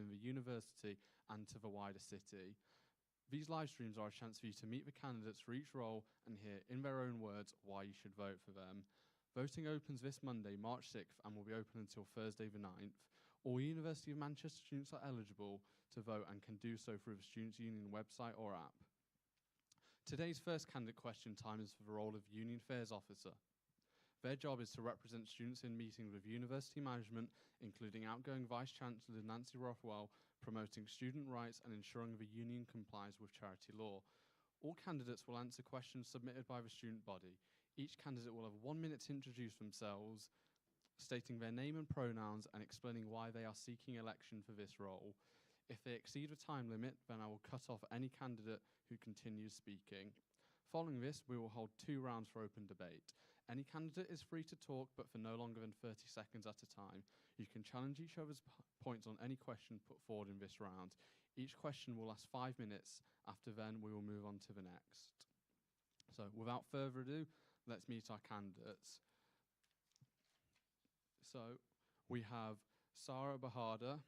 within the university and to the wider city. These live streams are a chance for you to meet the candidates for each role and hear, in their own words, why you should vote for them. Voting opens this Monday, March 6th, and will be open until Thursday the 9th. All University of Manchester students are eligible to vote and can do so through the Students' Union website or app. Today's first candidate question time is for the role of Union Affairs Officer. Their job is to represent students in meetings with university management, including outgoing Vice-Chancellor Nancy Rothwell, promoting student rights and ensuring the union complies with charity law. All candidates will answer questions submitted by the student body. Each candidate will have 1 minute to introduce themselves, stating their name and pronouns and explaining why they are seeking election for this role. If they exceed the time limit, then I will cut off any candidate who continues speaking. Following this, we will hold 2 rounds for open debate. Any candidate is free to talk, but for no longer than 30 seconds at a time. You can challenge each other's points on any question put forward in this round. Each question will last 5 minutes. After then, we will move on to the next. So, without further ado, let's meet our candidates. So, we have Sarah Bahadur,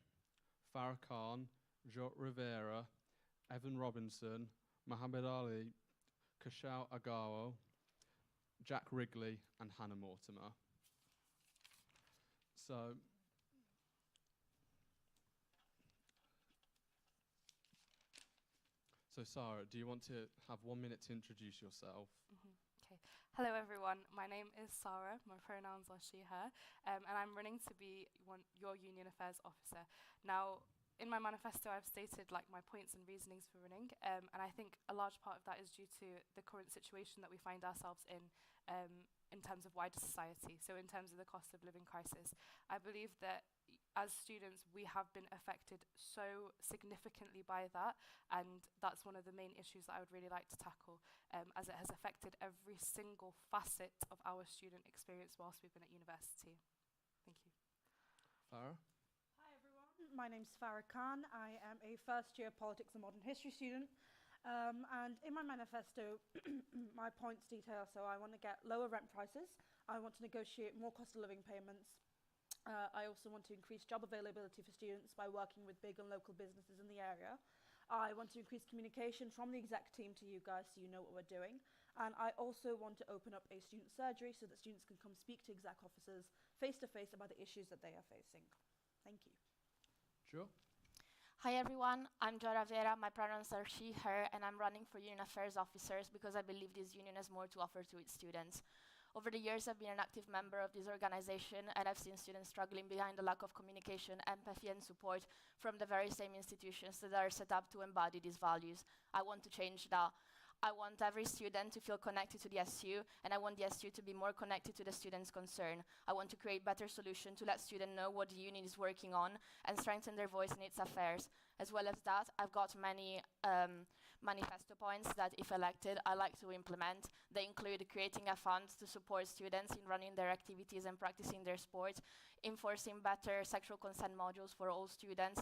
Farah Khan, Jo Rivera, Evan Robinson, Muhammad Ali, Kushal Agawo, Jack Wrigley, and Hannah Mortimer. So, Sarah, do you want to have 1 minute to introduce yourself? Mm-hmm. Okay. Hello, everyone. My name is Sarah. My pronouns are she, her, and I'm running to be your Union Affairs Officer. Now, in my manifesto, I've stated my points and reasonings for running, and I think a large part of that is due to the current situation that we find ourselves in terms of wider society. So in terms of the cost of living crisis, I believe that as students, we have been affected so significantly by that, and that's one of the main issues that I would really like to tackle, as it has affected every single facet of our student experience whilst we've been at university. Thank you. Farah? Hi everyone, my name's Farah Khan. I am a first-year politics and modern history student, and in my manifesto, my points detail, so I want to get lower rent prices, I want to negotiate more cost of living payments, I also want to increase job availability for students by working with big and local businesses in the area. I want to increase communication from the exec team to you guys so you know what we're doing. And I also want to open up a student surgery so that students can come speak to exec officers face-to-face about the issues that they are facing. Thank you. Sure. Hi everyone, I'm Jo Rivera, my pronouns are she, her, and I'm running for Union Affairs Officers because I believe this union has more to offer to its students. Over the years, I've been an active member of this organization, and I've seen students struggling behind the lack of communication, empathy, and support from the very same institutions that are set up to embody these values. I want to change that. I want every student to feel connected to the SU, and I want the SU to be more connected to the students' concern. I want to create better solutions to let students know what the union is working on and strengthen their voice in its affairs. As well as that, I've got many manifesto points that, if elected, I like to implement. They include creating a fund to support students in running their activities and practicing their sport, enforcing better sexual consent modules for all students,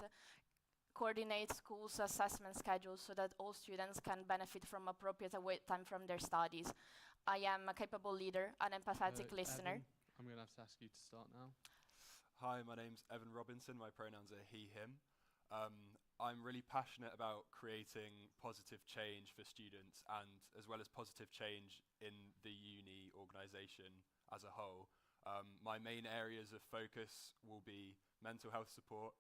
coordinate schools' assessment schedules so that all students can benefit from appropriate away time from their studies. I am a capable leader, an empathetic listener. Evan, I'm going to have to ask you to start now. Hi, my name's Evan Robinson. My pronouns are he, him. I'm really passionate about creating positive change for students and as well as positive change in the uni organisation as a whole. My main areas of focus will be mental health support,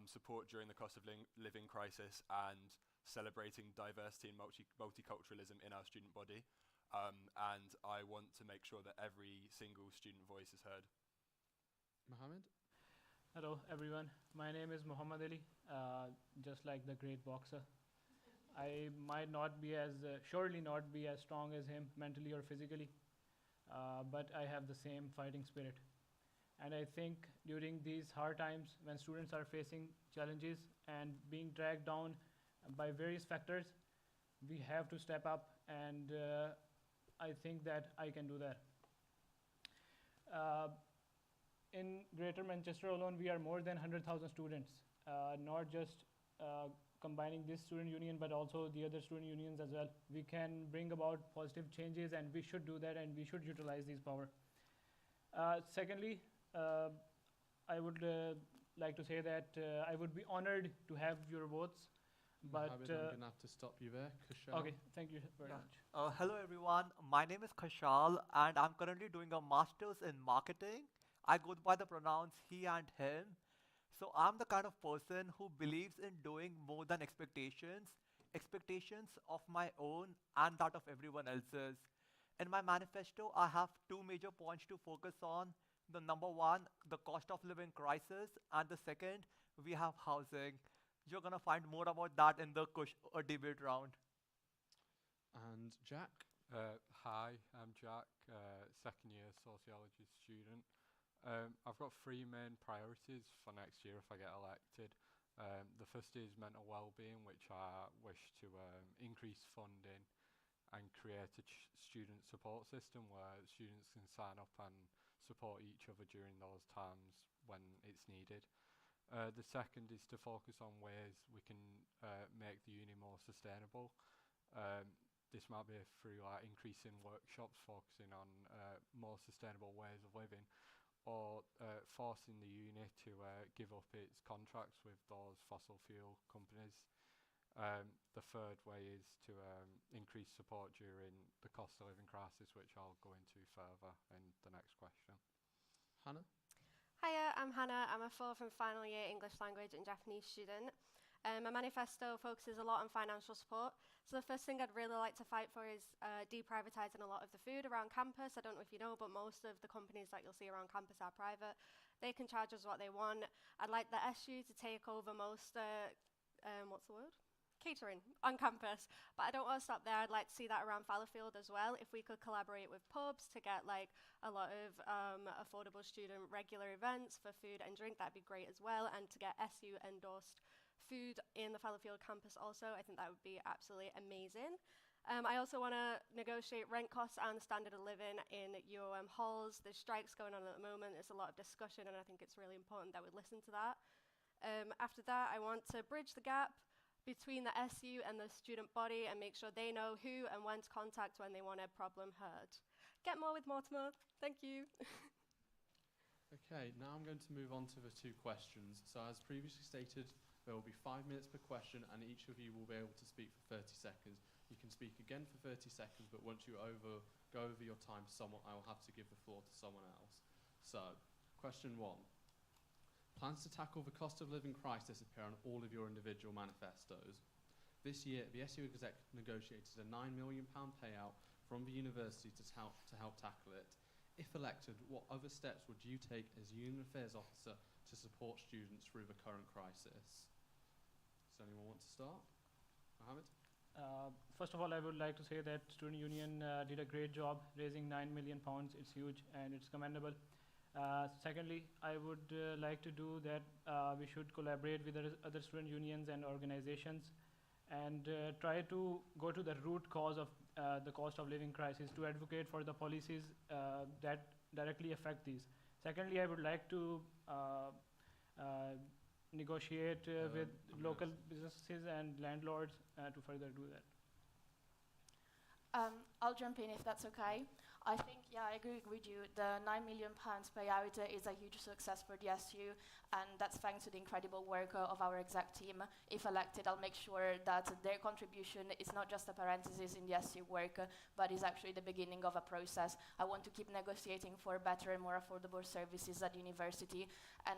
support during the cost of living crisis, and celebrating diversity and multiculturalism in our student body. And I want to make sure that every single student voice is heard. Mohammed? Hello everyone, my name is Muhammad Ali, just like the great boxer. I might not be surely not be as strong as him mentally or physically, but I have the same fighting spirit. And I think during these hard times when students are facing challenges and being dragged down by various factors, we have to step up, and I think that I can do that. In Greater Manchester alone, we are more than 100,000 students, not just combining this student union, but also the other student unions as well. We can bring about positive changes, and we should do that, and we should utilize this power. Secondly, I would like to say that I would be honored to have your votes. But Mohammed, I'm going to have to stop you there. Kushal. okay, thank you very much. Hello everyone, my name is Khashal and I'm currently doing a master's in marketing. I go by the pronouns he and him. So I'm the kind of person who believes in doing more than expectations of my own and that of everyone else's. In my manifesto, I have two major points to focus on. The number one, the cost of living crisis, and the second, we have housing. You're gonna find more about that in the debate round. And Jack. Hi, I'm Jack, second year sociology student. I've got three main priorities for next year if I get elected. The first is mental well-being, which I wish to increase funding and create a student support system where students can sign up and support each other during those times when it's needed. The second is to focus on ways we can make the uni more sustainable. This might be through like increasing workshops focusing on more sustainable ways of living, or forcing the uni to give up its contracts with those fossil fuel companies. The third way is to increase support during the cost of living crisis, which I'll go into further in the next question. Hannah? Hiya, I'm Hannah. I'm a fourth and final year English language and Japanese student. My manifesto focuses a lot on financial support. So the first thing I'd really like to fight for is deprivatising a lot of the food around campus. I don't know if you know, but most of the companies that you'll see around campus are private. They can charge us what they want. I'd like the SU to take over most, catering on campus. But I don't want to stop there. I'd like to see that around Fallowfield as well. If we could collaborate with pubs to get like a lot of affordable student regular events for food and drink, that'd be great as well. And to get SU endorsed food in the Fallowfield campus also, I think that would be absolutely amazing. I also want to negotiate rent costs and standard of living in UOM halls. There's strikes going on at the moment. There's a lot of discussion, and I think it's really important that we listen to that. After that, I want to bridge the gap between the SU and the student body and make sure they know who and when to contact when they want a problem heard. Get more with Mortimer. Thank you. Okay, now I'm going to move on to the two questions. So as previously stated, there will be 5 minutes per question and each of you will be able to speak for 30 seconds. You can speak again for 30 seconds, but once you go over your time to someone, I will have to give the floor to someone else. So, question 1. Plans to tackle the cost of living crisis appear on all of your individual manifestos. This year, the SU exec negotiated a £9 million payout from the university to help tackle it. If elected, what other steps would you take as Union Affairs Officer to support students through the current crisis? Does anyone want to start? Mohammed? First of all, I would like to say that Student Union did a great job raising £9 million. It's huge and it's commendable. Secondly, I would like to do that we should collaborate with other student unions and organizations and try to go to the root cause of the cost of living crisis to advocate for the policies that directly affect these. Secondly, I would like to negotiate with local businesses and landlords to further do that. I'll jump in if that's okay. I think, yeah, I agree with you. The £9 million payout is a huge success for the SU, and that's thanks to the incredible work of our exec team. If elected, I'll make sure that their contribution is not just a parenthesis in the SU work, but is actually the beginning of a process. I want to keep negotiating for better and more affordable services at university, and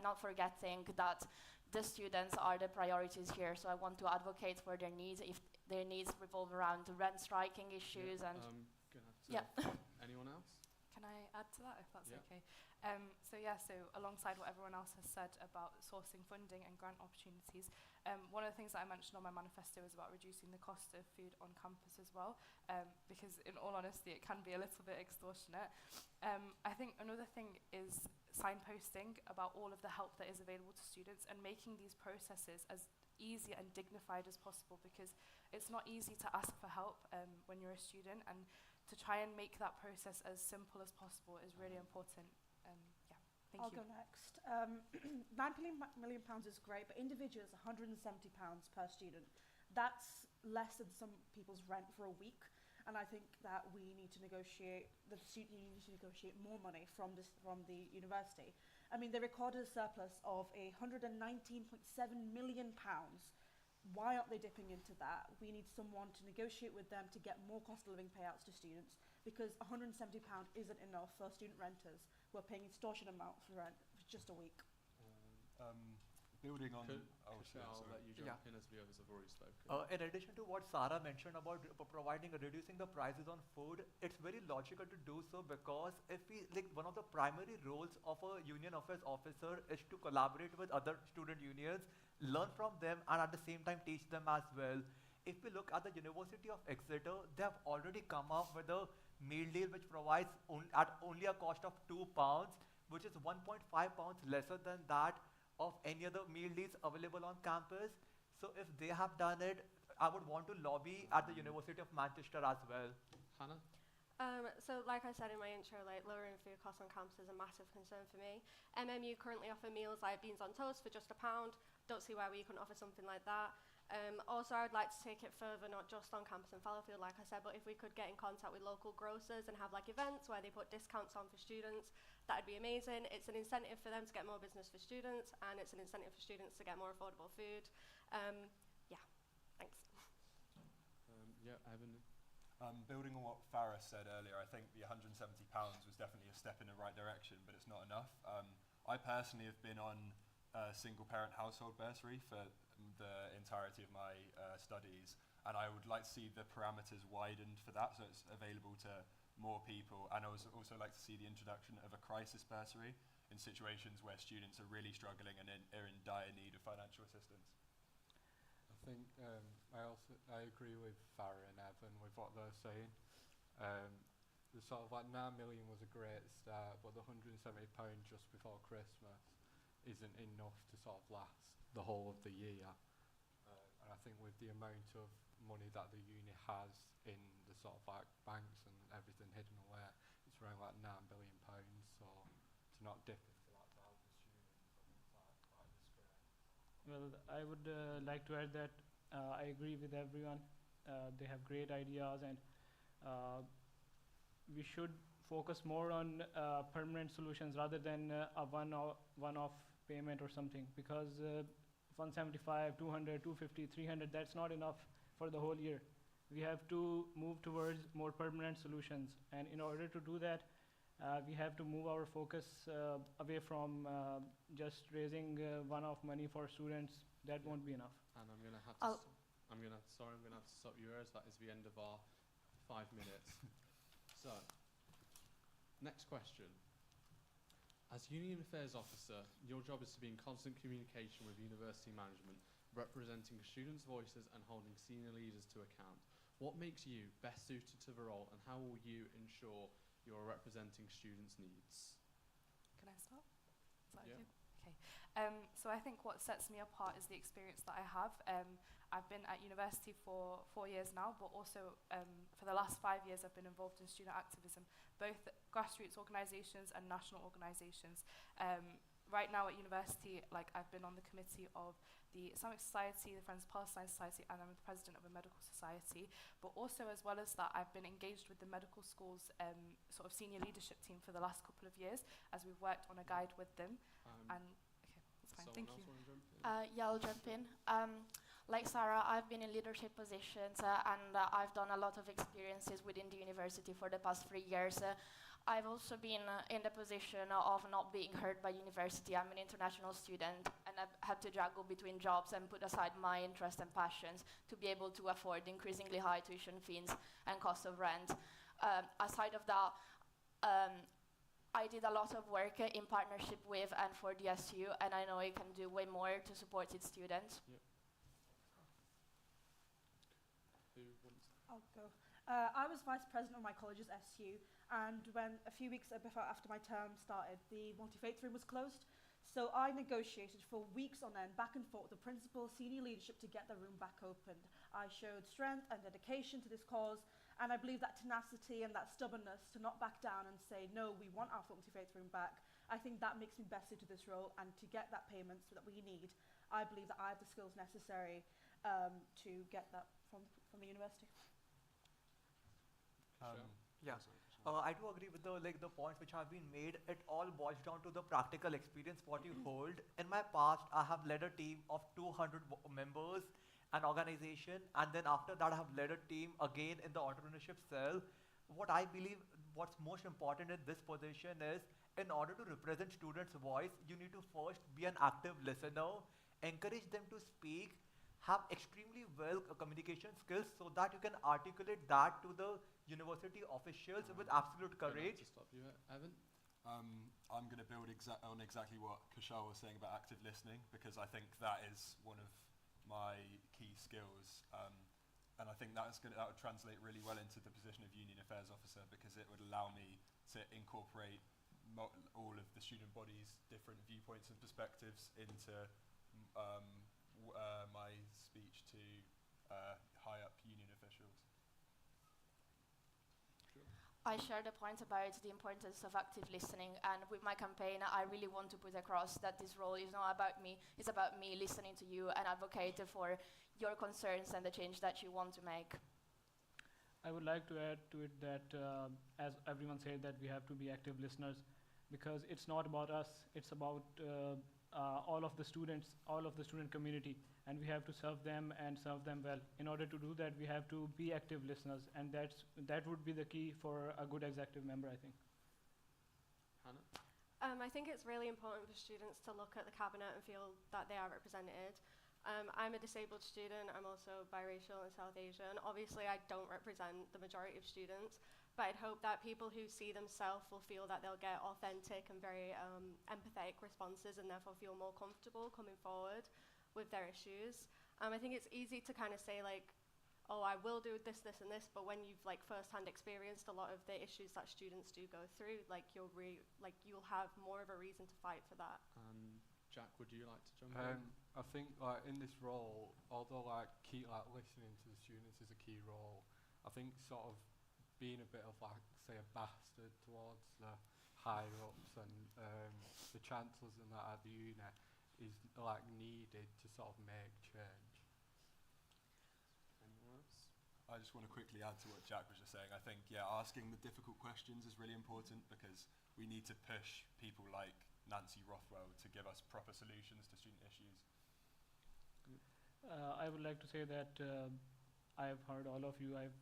not forgetting that the students are the priorities here. So I want to advocate for their needs if their needs revolve around rent striking issues and. Anyone else? Can I add to that, if that's Yeah. okay? So alongside what everyone else has said about sourcing funding and grant opportunities, one of the things that I mentioned on my manifesto is about reducing the cost of food on campus as well, because in all honesty, it can be a little bit extortionate. I think another thing is signposting about all of the help that is available to students and making these processes as easy and dignified as possible, because it's not easy to ask for help when you're a student, and to try and make that process as simple as possible is really important. Thank I'll you. go next. £9 million is great, but individuals, £170 per student. That's less than some people's rent for a week. And I think that we need to negotiate, the student union needs to negotiate more money from the university. I mean, they recorded a surplus of £119.7 million. Why aren't they dipping into that? We need someone to negotiate with them to get more cost of living payouts to students, because £170 isn't enough for student renters who are paying extortionate amounts for rent for just a week. Building on... I'll let you jump in as the others have already spoken. In addition to what Sarah mentioned about reducing the prices on food, it's very logical to do so, because if we, like, one of the primary roles of a union affairs officer is to collaborate with other student unions, learn from them, and at the same time teach them as well. If we look at the University of Exeter, they have already come up with a meal deal which provides at only a cost of £2, which is 1.5 pounds lesser than that of any other meal deals available on campus. So if they have done it, I would want to lobby at the University of Manchester as well. Hannah? So like I said in my intro, like lowering food costs on campus is a massive concern for me. MMU currently offer meals like beans on toast for just £1. Don't see why we couldn't offer something like that. Also, I would like to take it further, not just on campus in Fallowfield, like I said, but if we could get in contact with local grocers and have like events where they put discounts on for students, that'd be amazing. It's an incentive for them to get more business for students, and it's an incentive for students to get more affordable food. Yeah, thanks. Evan? Building on what Farah said earlier, I think the £170 was definitely a step in the right direction, but it's not enough. I personally have been on a single-parent household bursary for the entirety of my studies, and I would like to see the parameters widened for that, so it's available to more people. And I would also like to see the introduction of a crisis bursary in situations where students are really struggling and are in dire need of financial assistance. I think I agree with Farah and Evan with what they're saying. The sort of like 9 million was a great start, but the £170 just before Christmas isn't enough to sort of last the whole of the year. And I think with the amount of money that the uni has in the sort of like banks and everything hidden away, it's around like £9 billion. So to not dip into that to help the students, I think it's like quite a disgrace. Well, I would like to add that I agree with everyone. They have great ideas, and we should focus more on permanent solutions rather than a one-off payment or something, because 175, 200, 250, 300, that's not enough for the whole year. We have to move towards more permanent solutions, and in order to do that, we have to move our focus away from just raising one-off money for students. That won't be enough. And I'm going to have to stop you, as that is the end of our 5 minutes. So, next question. As Union Affairs Officer, your job is to be in constant communication with university management, representing students' voices and holding senior leaders to account. What makes you best suited to the role, and how will you ensure you're representing students' needs? Can I start? Is that Yeah. okay? Okay. So I think what sets me apart is the experience that I have. I've been at university for 4 years now, but also for the last 5 years I've been involved in student activism, both grassroots organisations and national organisations. Right now at university, like, I've been on the committee of the Islamic Society, the Friends of Palestine Society, and I'm the president of a medical society. But also, as well as that, I've been engaged with the medical school's sort of senior leadership team for the last couple of years, as we've worked on a guide with them. And okay, that's fine. Thank you. Yeah, I'll jump in. Like Sarah, I've been in leadership positions and I've done a lot of experiences within the university for the past 3 years. I've also been in the position of not being heard by university. I'm an international student, and I've had to juggle between jobs and put aside my interests and passions to be able to afford increasingly high tuition fees and cost of rent. Aside of that, I did a lot of work in partnership with and for the SU, and I know it can do way more to support its students. Yep. Who wants? I'll go. I was vice president of my college's SU, and when a few weeks after my term started, the multi-faith room was closed. So I negotiated for weeks on end, back and forth, with the principal, senior leadership, to get the room back opened. I showed strength and dedication to this cause, and I believe that tenacity and that stubbornness to not back down and say, no, we want our multi-faith room back, I think that makes me best suited to this role. And to get that payment that we need, I believe that I have the skills necessary to get that from the university. I do agree with the points which have been made. It all boils down to the practical experience what you hold. In my past, I have led a team of 200 members, an organization, and then after that, I have led a team again in the entrepreneurship cell. What I believe what's most important in this position is, in order to represent students' voice, you need to first be an active listener, encourage them to speak, have extremely well communication skills so that you can articulate that to the university officials with absolute courage. To stop you, Evan. I'm going to build on exactly what Kushal was saying about active listening, because I think that is one of my key skills. And I think that would translate really well into the position of Union Affairs Officer, because it would allow me to incorporate all of the student body's different viewpoints and perspectives into my speech to high up union officials. I share the point about the importance of active listening, and with my campaign, I really want to put across that this role is not about me, it's about me listening to you and advocating for your concerns and the change that you want to make. I would like to add to it that, as everyone said, that we have to be active listeners, because it's not about us, it's about all of the students, all of the student community, and we have to serve them and serve them well. In order to do that, we have to be active listeners, and that would be the key for a good executive member, I think. Hannah? I think it's really important for students to look at the cabinet and feel that they are represented. I'm a disabled student, I'm also biracial and South Asian. Obviously, I don't represent the majority of students, but I'd hope that people who see themselves will feel that they'll get authentic and very empathetic responses, and therefore feel more comfortable coming forward with their issues. I think it's easy to kind of say like, oh, I will do this, this, and this, but when you've like firsthand experienced a lot of the issues that students do go through, like you'll have more of a reason to fight for that. Jack, would you like to jump in? I think like in this role, although like listening to the students is a key role, I think sort of being a bit of like, say, a bastard towards the higher ups and the chancellors and that at the unit is like needed to sort of make change. Anyone else? I just want to quickly add to what Jack was just saying. I think, yeah, asking the difficult questions is really important, because we need to push people like Nancy Rothwell to give us proper solutions to student issues. I would like to say that I've heard all of you, I've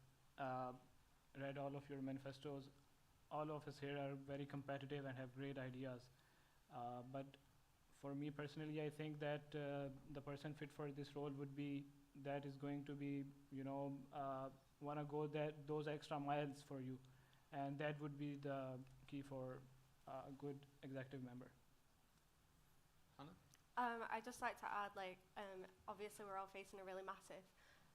read all of your manifestos. All of us here are very competitive and have great ideas. But for me personally, I think that the person fit for this role would be that is going to be, want to go those extra miles for you. And that would be the key for a good executive member. Hannah? I'd just like to add, obviously we're all facing a really massive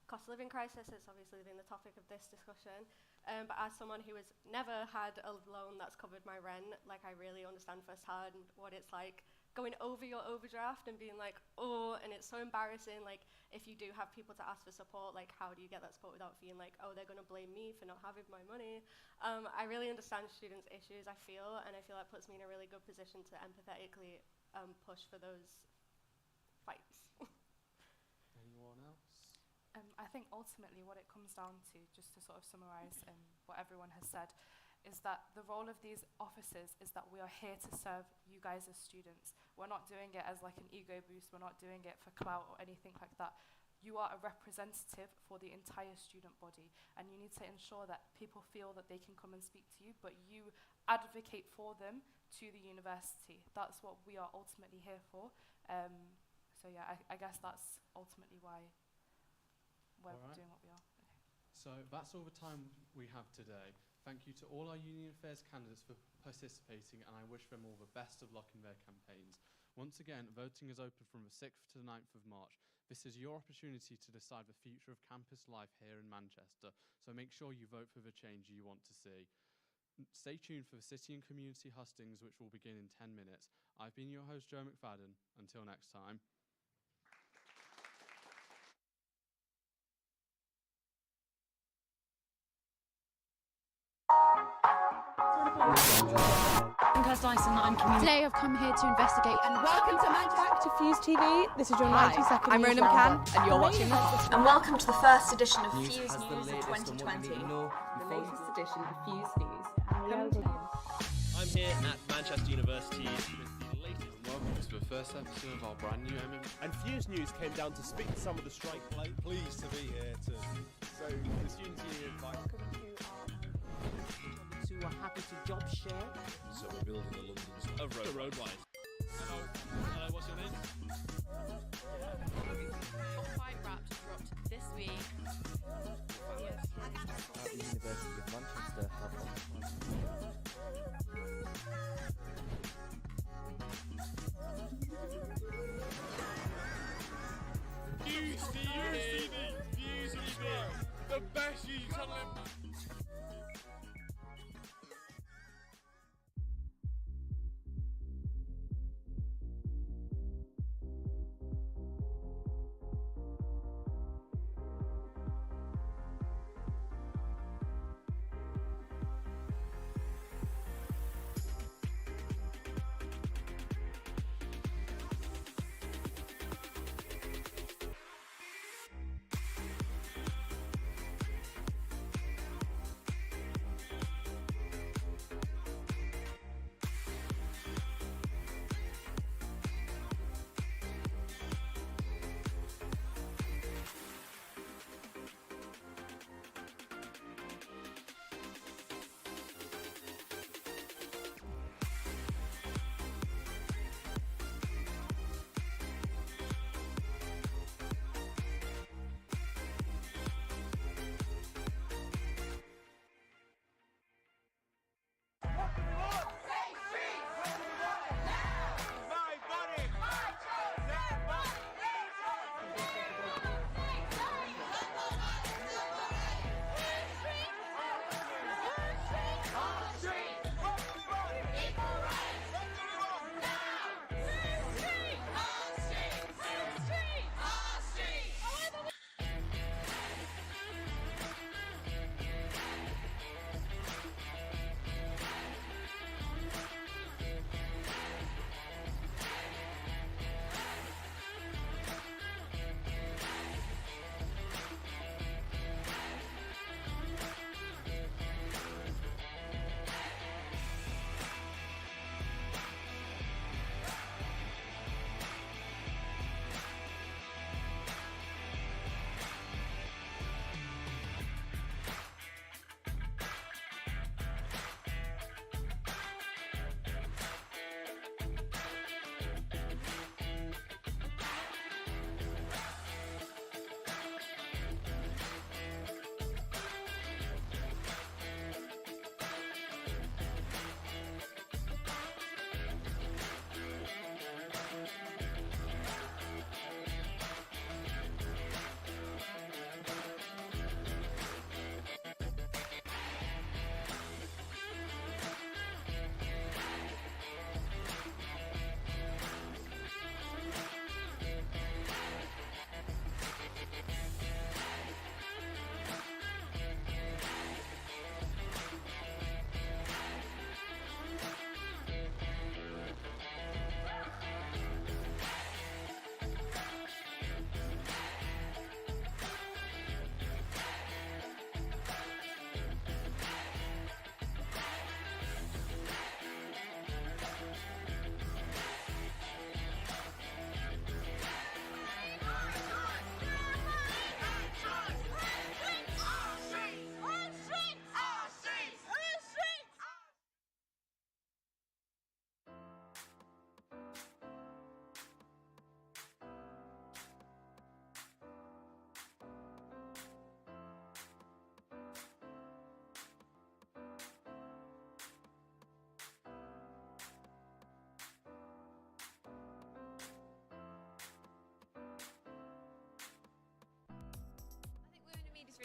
cost of living crisis. It's obviously been the topic of this discussion. But as someone who has never had a loan that's covered my rent, I really understand firsthand what it's like going over your overdraft and being like, oh, and it's so embarrassing. If you do have people to ask for support, how do you get that support without feeling like, oh, they're going to blame me for not having my money? I really understand students' issues, I feel, and I feel that puts me in a really good position to empathetically push for those fights. Anyone else? I think ultimately what it comes down to, just to sort of summarise what everyone has said, is that the role of these officers is that we are here to serve you guys as students. We're not doing it as an ego boost, we're not doing it for clout or anything like that. You are a representative for the entire student body, and you need to ensure that people feel that they can come and speak to you, but you advocate for them to the university. That's what we are ultimately here for. So yeah, I guess that's ultimately why we're doing what we are. Okay. So that's all the time we have today. Thank you to all our Union Affairs candidates for participating, and I wish them all the best of luck in their campaigns. Once again, voting is open from the 6th to the 9th of March. This is your opportunity to decide the future of campus life here in Manchester, so make sure you vote for the change you want to see. Stay tuned for the City and Community Hustings, which will begin in 10 minutes. I've been your host, Joe McFadden. Until next time. Today I've come here to investigate, and welcome to Back to Fuse TV. This is your 90-second I'm Ronan McCann, and you're watching this. And welcome to the first edition of Fuse News News in 2020. The latest edition of Fuse News. Welcome. I'm here at Manchester University with the latest. Welcome to the first episode of our brand new And Fuse News came down to speak to some of the strike players. Pleased to be here to. So the Students' Union invite. Who are happy to job share. So we're building a London of roadwise. Hello. Hello, what's your name? Top 5 raps dropped this week. At the University of Manchester have Fuse TV! Fuse TV! The best YouTube channel in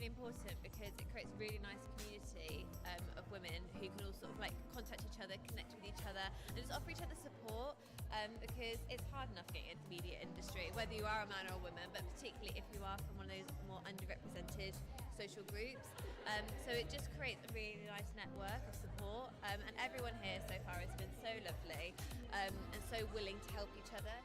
Really important because it creates a really nice community of women who can all sort of like contact each other, connect with each other, and just offer each other support because it's hard enough getting into the media industry, whether you are a man or a woman, but particularly if you are from one of those more underrepresented social groups. So it just creates a really nice network of support, and everyone here so far has been so lovely and so willing to help each other.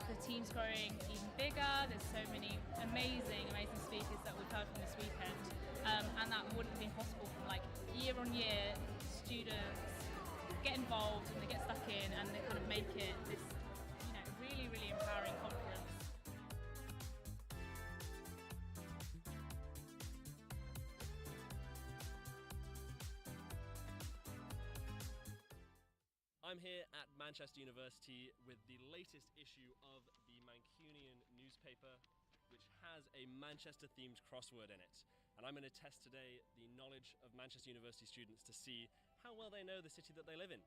the team's growing even bigger. There's so many amazing speakers that we've heard from this weekend, and that wouldn't have been possible from like year on year. Students get involved and they get stuck in and they kind of make it this, really, really empowering conference. I'm here at Manchester University with the latest issue of the Mancunian newspaper, which has a Manchester-themed crossword in it. And I'm going to test today the knowledge of Manchester University students to see how well they know the city that they live in.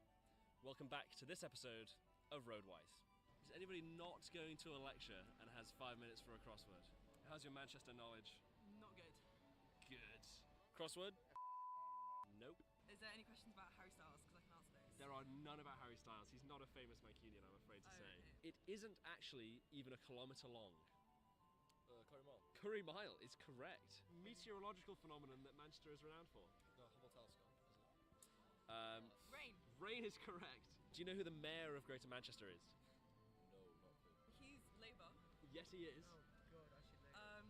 Welcome back to this episode of Roadwise. Is anybody not going to a lecture and has 5 minutes for a crossword? How's your Manchester knowledge? Not good. Good. Crossword? Nope. Is there any questions about Harry Styles? Because I can answer those. There are none about Harry Styles. He's not a famous Mancunian, I'm afraid to say. Okay. It isn't actually even a kilometre long. Curry Mile. Curry Mile is correct. Meteorological phenomenon that Manchester is renowned for. The Hubble telescope, is it? Rain. Rain is correct. Do you know who the mayor of Greater Manchester is? No, not clue. He's Labour. Yes, he is. Oh God, I should know.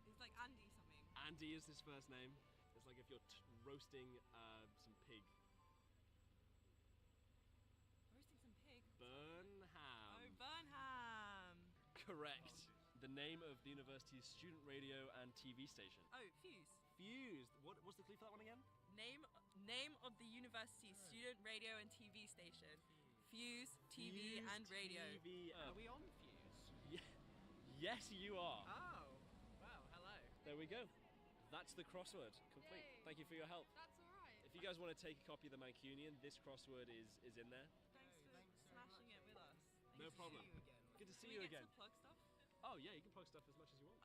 He's like Andy something. Andy is his first name. It's like if you're roasting some pig. Roasting some pig. Burnham. Oh, Burnham. Correct. The name of the university's student radio and TV station. Oh, Fuse. Fuse. What's the clue for that one again? Name of the university's student radio and TV station. Fuse TV and radio. TV. Are we on Fuse? Yeah. Yes, you are. Oh. Wow. Hello. There we go. That's the crossword complete. Yay. Thank you for your help. That's all right. If you guys want to take a copy of the Mancunian, this crossword is in there. Thanks for smashing it with us. No problem. Good to see Can you we get again. to plug stuff? Oh yeah, you can plug stuff as much as you want.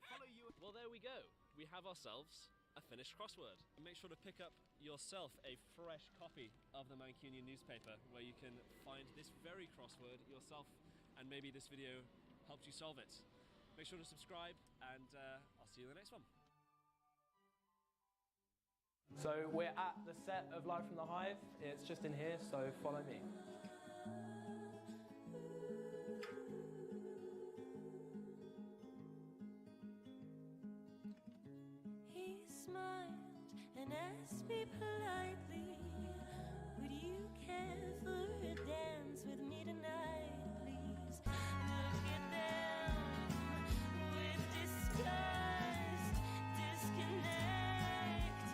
Follow you. Well, there we go. We have ourselves a finished crossword. Make sure to pick up yourself a fresh copy of the Mancunian newspaper where you can find this very crossword yourself, and maybe this video helped you solve it. Make sure to subscribe, and I'll see you in the next one. So we're at the set of Live from the Hive. It's just in here, so follow me. He smiled and asked me politely, would you care for a dance with me tonight, please? Look at them with disgust, disconnect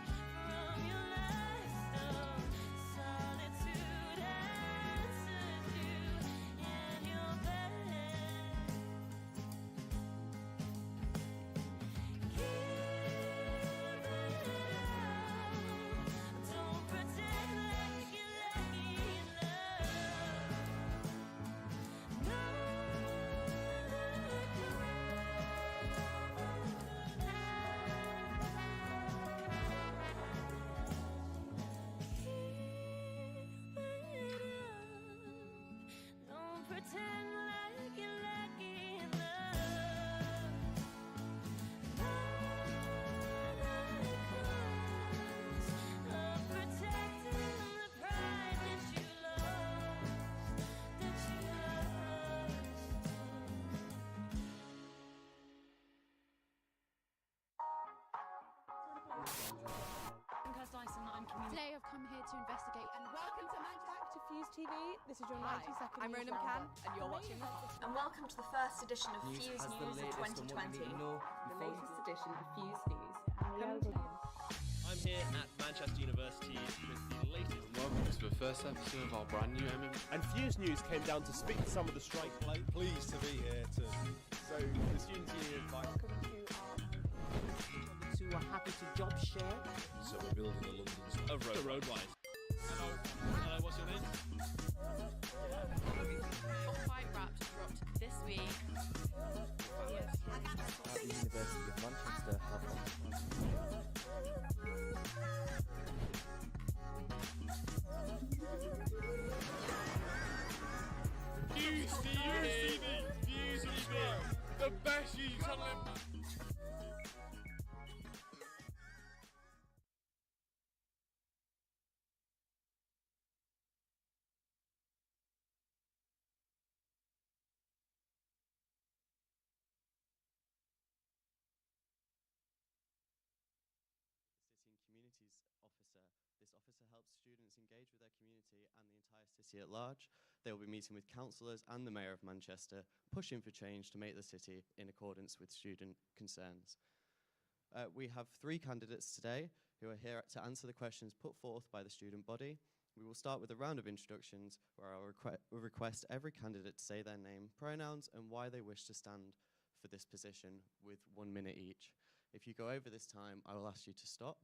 from your lifestyle. Solitude answers you in your bed. Don't pretend like you're lucky in love. No Don't pretend like you're lucky in love. Of protecting the pride that you lost, that you lost. I'm Kirst Dyson, I'm community. Today I've come here to investigate and welcome to Manchester to Fuse TV. This is your Hi, 90-second I'm news LeadMCR, roundup. and you're watching The Hustings. And welcome to the first edition of Fuse Fuse has the News of latest on what you 2020. need to know The before latest edition of Fuse News. I'm here at Manchester University with the latest. Welcome to the first episode of our brand new And Fuse News came down to speak to some of the strike players. Pleased to be here to. So the students union advice. Who are happy to job share. So we're building a London. Roadwise. Hello. Hello, what's your name? Top 5 raps dropped this week. At the University of Manchester have Fuse TV! Fuse TV! The best YouTube channel in help students engage with their community and the entire city at large. They will be meeting with councillors and the Mayor of Manchester, pushing for change to make the city in accordance with student concerns. We have 3 candidates today who are here to answer the questions put forth by the student body. We will start with a round of introductions where I will request every candidate to say their name, pronouns, and why they wish to stand for this position with 1 minute each. If you go over this time, I will ask you to stop.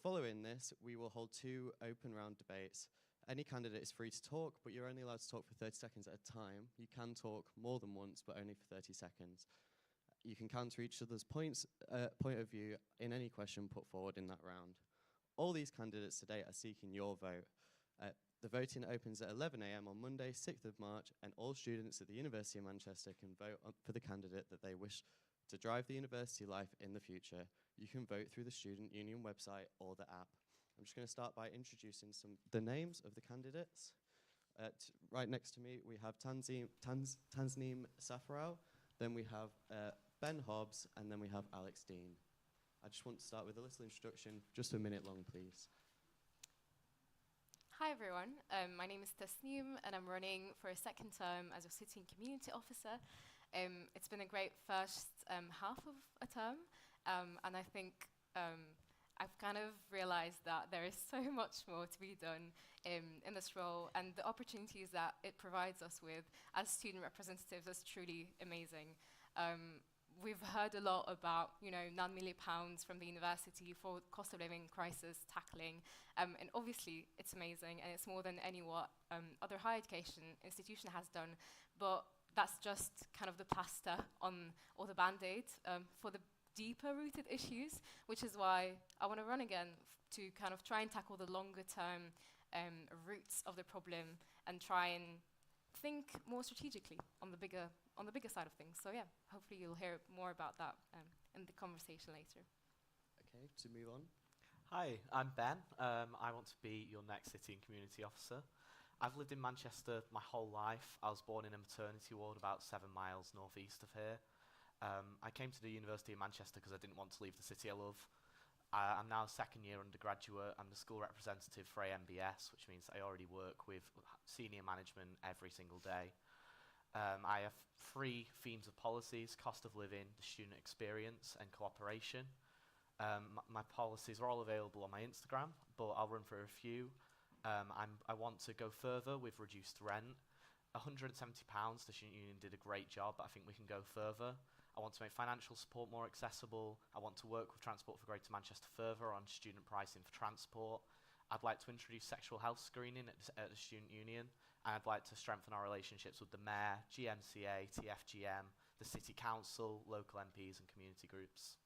Following this, we will hold 2 open round debates. Any candidate is free to talk, but you're only allowed to talk for 30 seconds at a time. You can talk more than once, but only for 30 seconds. You can counter each other's point of view in any question put forward in that round. All these candidates today are seeking your vote. The voting opens at 11 a.m. on Monday, 6th of March, and all students at the University of Manchester can vote for the candidate that they wish to drive the university life in the future. You can vote through the Student Union website or the app. I'm just going to start by introducing the names of the candidates. Right next to me, we have Tanzneem Safarao, then we have Ben Hobbs, and then we have Alex Dean. I just want to start with a little introduction, just a minute long, please. Hi everyone, my name is Tasneem and I'm running for a 2nd term as a city and community officer. It's been a great first half of a term, and I think I've kind of realized that there is so much more to be done in this role, and the opportunities that it provides us with as student representatives is truly amazing. We've heard a lot about, £9 million from the university for cost of living crisis tackling, and obviously it's amazing and it's more than any what other higher education institution has done, but that's just kind of the plaster on, or the band-aid for the deeper rooted issues, which is why I want to run again to kind of try and tackle the longer term roots of the problem and try and think more strategically on the bigger side of things. So yeah, hopefully you'll hear more about that in the conversation later. Okay, to move on. Hi, I'm Ben. I want to be your next city and community officer. I've lived in Manchester my whole life. I was born in a maternity ward about 7 miles northeast of here. I came to the University of Manchester because I didn't want to leave the city I love. I'm now a 2nd year undergraduate. I'm the school representative for AMBS, which means I already work with senior management every single day. I have 3 themes of policies: cost of living, the student experience, and cooperation. My policies are all available on my Instagram, but I'll run through a few. I want to go further with reduced rent. £170, the Student Union did a great job, but I think we can go further. I want to make financial support more accessible. I want to work with Transport for Greater Manchester further on student pricing for transport. I'd like to introduce sexual health screening at the Student Union, and I'd like to strengthen our relationships with the Mayor, GMCA, TFGM, the City Council, local MPs and community groups.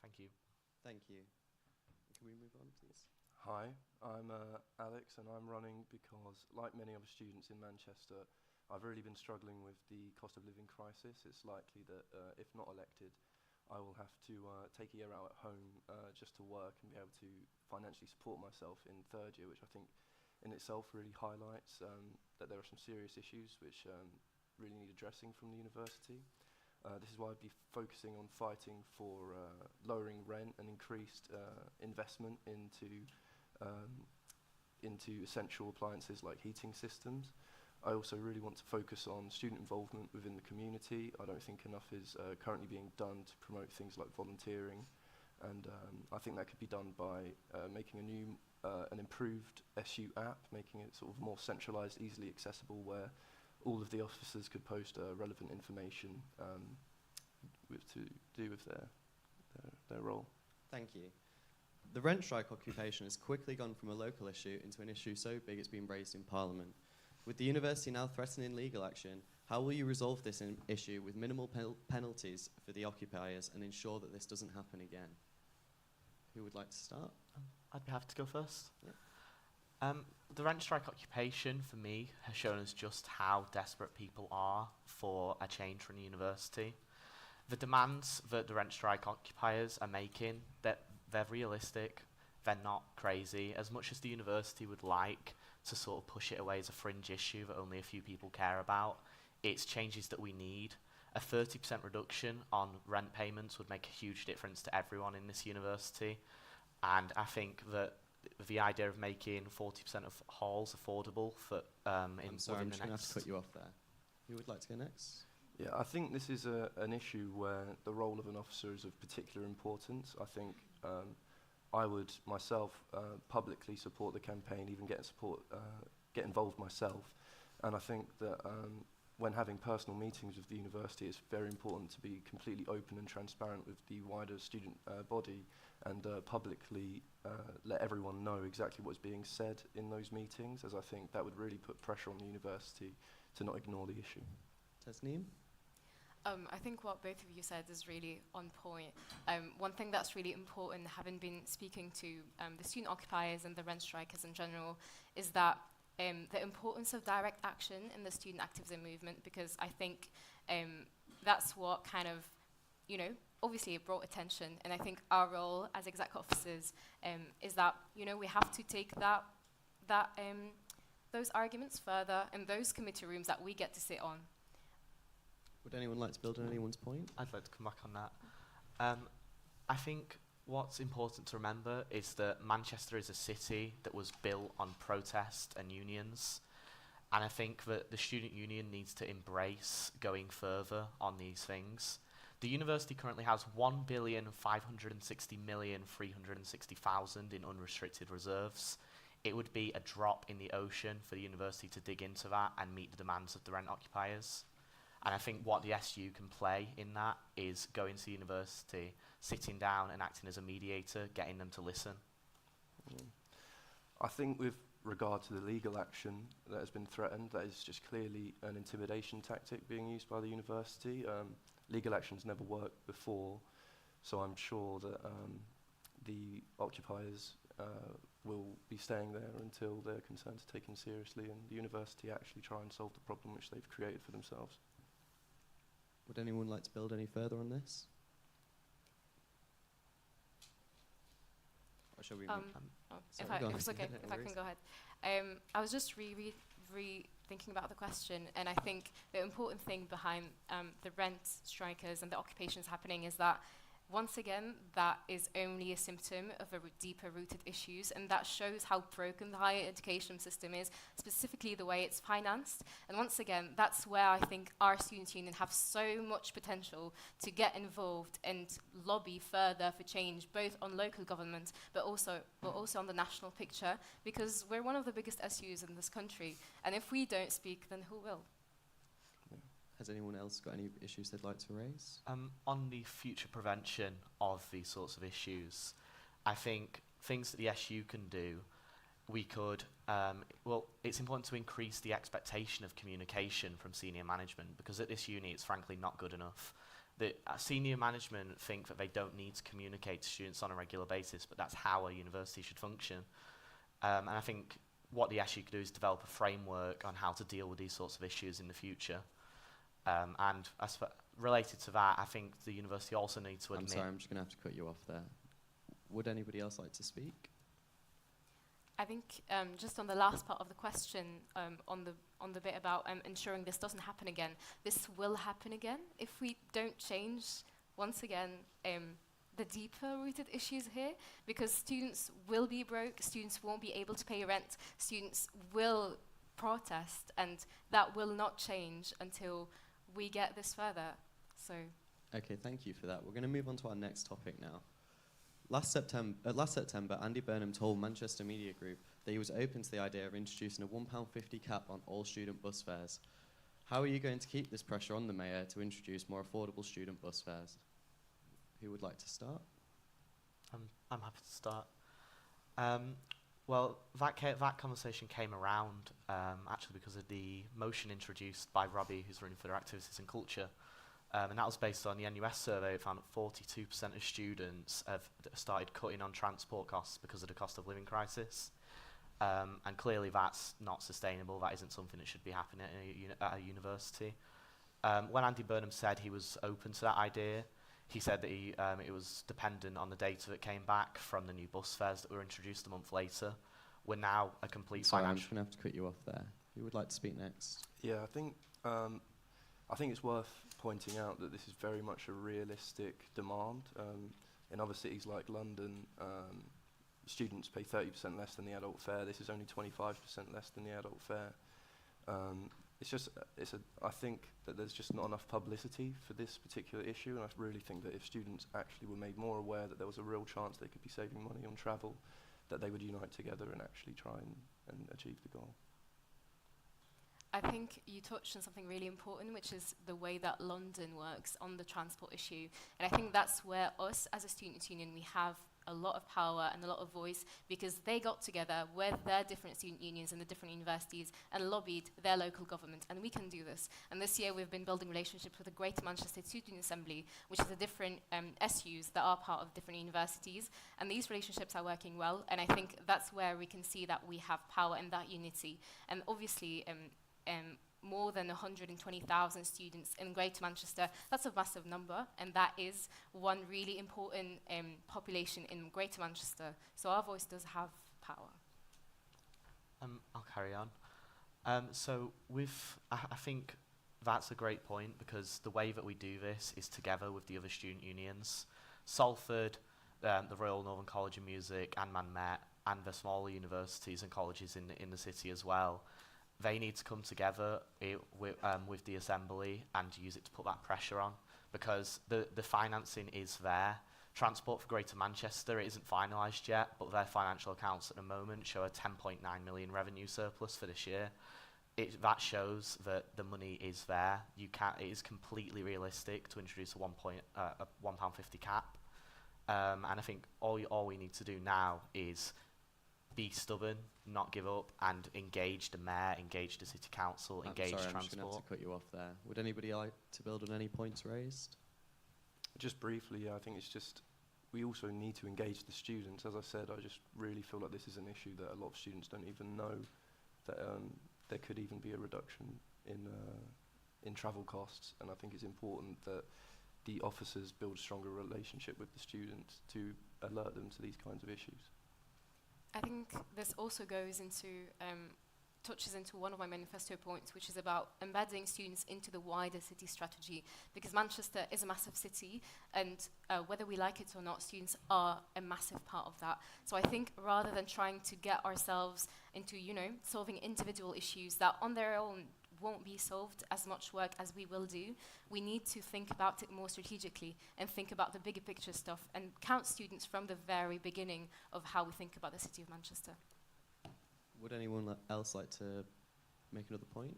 Thank you. Thank you. Can we move on, please? Hi, I'm Alex, and I'm running because, like many other students in Manchester, I've really been struggling with the cost of living crisis. It's likely that if not elected, I will have to take a year out at home just to work and be able to financially support myself in 3rd year, which I think in itself really highlights that there are some serious issues which really need addressing from the university. This is why I'd be focusing on fighting for lowering rent and increased investment into essential appliances like heating systems. I also really want to focus on student involvement within the community. I don't think enough is currently being done to promote things like volunteering, and I think that could be done by making an improved SU app, making it sort of more centralised, easily accessible, where all of the officers could post relevant information to do with their role. Thank you. The rent strike occupation has quickly gone from a local issue into an issue so big it's been raised in Parliament. With the university now threatening legal action, how will you resolve this issue with minimal penalties for the occupiers and ensure that this doesn't happen again? Who would like to start? I'd be happy to go first. Yeah. The rent strike occupation, for me, has shown us just how desperate people are for a change from the university. The demands that the rent strike occupiers are making, they're realistic, they're not crazy. As much as the university would like to sort of push it away as a fringe issue that only a few people care about, it's changes that we need. A 30% reduction on rent payments would make a huge difference to everyone in this university, and I think that the idea of making 40% of halls affordable for I'm sorry, I'm within just the going to have next. to cut you off there. Who would like to go next? Yeah, I think this is an issue where the role of an officer is of particular importance. I think I would myself publicly support the campaign, even get involved myself. And I think that when having personal meetings with the university, it's very important to be completely open and transparent with the wider student body and publicly let everyone know exactly what's being said in those meetings, as I think that would really put pressure on the university to not ignore the issue. Tasneem? I think what both of you said is really on point. One thing that's really important, having been speaking to the student occupiers and the rent strikers in general, is that the importance of direct action in the student activism movement, because I think that's what kind of, you know, obviously it brought attention, and I think our role as exec officers is that, you know, we have to take those arguments further in those committee rooms that we get to sit on. Would anyone like to build on anyone's point? I'd like to come back on that. I think what's important to remember is that Manchester is a city that was built on protest and unions. And I think that the student union needs to embrace going further on these things. The university currently has 1,560,360,000 in unrestricted reserves. It would be a drop in the ocean for the university to dig into that and meet the demands of the rent occupiers. And I think what the SU can play in that is going to the university, sitting down and acting as a mediator, getting them to listen. I think with regard to the legal action that has been threatened, that is just clearly an intimidation tactic being used by the university. Legal action's never worked before, so I'm sure that the occupiers will be staying there until their concerns are taken seriously and the university actually try and solve the problem which they've created for themselves. Would anyone like to build any further on this? Or shall we if it's okay, if I can go ahead. I was just thinking about the question, and I think the important thing behind the rent strikers and the occupations happening is that, once again, that is only a symptom of deeper rooted issues, and that shows how broken the higher education system is, specifically the way it's financed. And once again, that's where I think our students' union have so much potential to get involved and lobby further for change, both on local government, but also on the national picture, because we're one of the biggest SUs in this country, and if we don't speak, then who will? Has anyone else got any issues they'd like to raise? On the future prevention of these sorts of issues, I think things that the SU can do, we could, it's important to increase the expectation of communication from senior management, because at this uni it's frankly not good enough. The senior management think that they don't need to communicate to students on a regular basis, but that's how a university should function. And I think what the SU could do is develop a framework on how to deal with these sorts of issues in the future. And related to that, I think the university also needs to admit... I'm sorry, I'm just going to have to cut you off there. Would anybody else like to speak? I think just on the last part of the question, on the bit about ensuring this doesn't happen again, this will happen again if we don't change, once again, the deeper rooted issues here, because students will be broke, students won't be able to pay rent, students will protest, and that will not change until we get this further. So. Okay, thank you for that. We're going to move on to our next topic now. Last September, Andy Burnham told Manchester Media Group that he was open to the idea of introducing a £1.50 cap on all student bus fares. How are you going to keep this pressure on the mayor to introduce more affordable student bus fares? Who would like to start? I'm happy to start. Well, that conversation came around actually because of the motion introduced by Robbie, who's running for their activities and culture. And that was based on the NUS survey. It found that 42% of students have started cutting on transport costs because of the cost of living crisis. And clearly that's not sustainable. That isn't something that should be happening at a university. When Andy Burnham said he was open to that idea, he said that it was dependent on the data that came back from the new bus fares that were introduced a month later. We're now a complete Sorry, I'm financial... just going to have to cut you off there. Who would like to speak next? Yeah, I think it's worth pointing out that this is very much a realistic demand. In other cities like London, students pay 30% less than the adult fare. This is only 25% less than the adult fare. I think that there's just not enough publicity for this particular issue, and I really think that if students actually were made more aware that there was a real chance they could be saving money on travel, that they would unite together and actually try and achieve the goal. I think you touched on something really important, which is the way that London works on the transport issue. And I think that's where us, as a students' union, we have a lot of power and a lot of voice, because they got together with their different student unions and the different universities and lobbied their local government, and we can do this. And this year we've been building relationships with the Greater Manchester Student Assembly, which is the different SUs that are part of different universities, and these relationships are working well, and I think that's where we can see that we have power and that unity. And obviously more than 120,000 students in Greater Manchester, that's a massive number, and that is one really important population in Greater Manchester. So our voice does have power. I'll carry on. I think that's a great point, because the way that we do this is together with the other student unions. Salford, the Royal Northern College of Music, and Man Met, and the smaller universities and colleges in the city as well. They need to come together with the Assembly and use it to put that pressure on, because the financing is there. Transport for Greater Manchester, it isn't finalised yet, but their financial accounts at the moment show a 10.9 million revenue surplus for this year. That shows that the money is there. It is completely realistic to introduce a £1.50 cap. And I think all we need to do now is be stubborn, not give up, and engage the mayor, engage the city council, engage transport. I'm just going to have to cut you off there. Would anybody like to build on any points raised? Just briefly, I think it's just, we also need to engage the students. As I said, I just really feel like this is an issue that a lot of students don't even know, that there could even be a reduction in travel costs, and I think it's important that the officers build a stronger relationship with the students to alert them to these kinds of issues. I think this also goes into, touches into one of my manifesto points, which is about embedding students into the wider city strategy, because Manchester is a massive city, and whether we like it or not, students are a massive part of that. So I think rather than trying to get ourselves into, solving individual issues that on their own won't be solved as much work as we will do, we need to think about it more strategically and think about the bigger picture stuff and count students from the very beginning of how we think about the city of Manchester. Would anyone else like to make another point?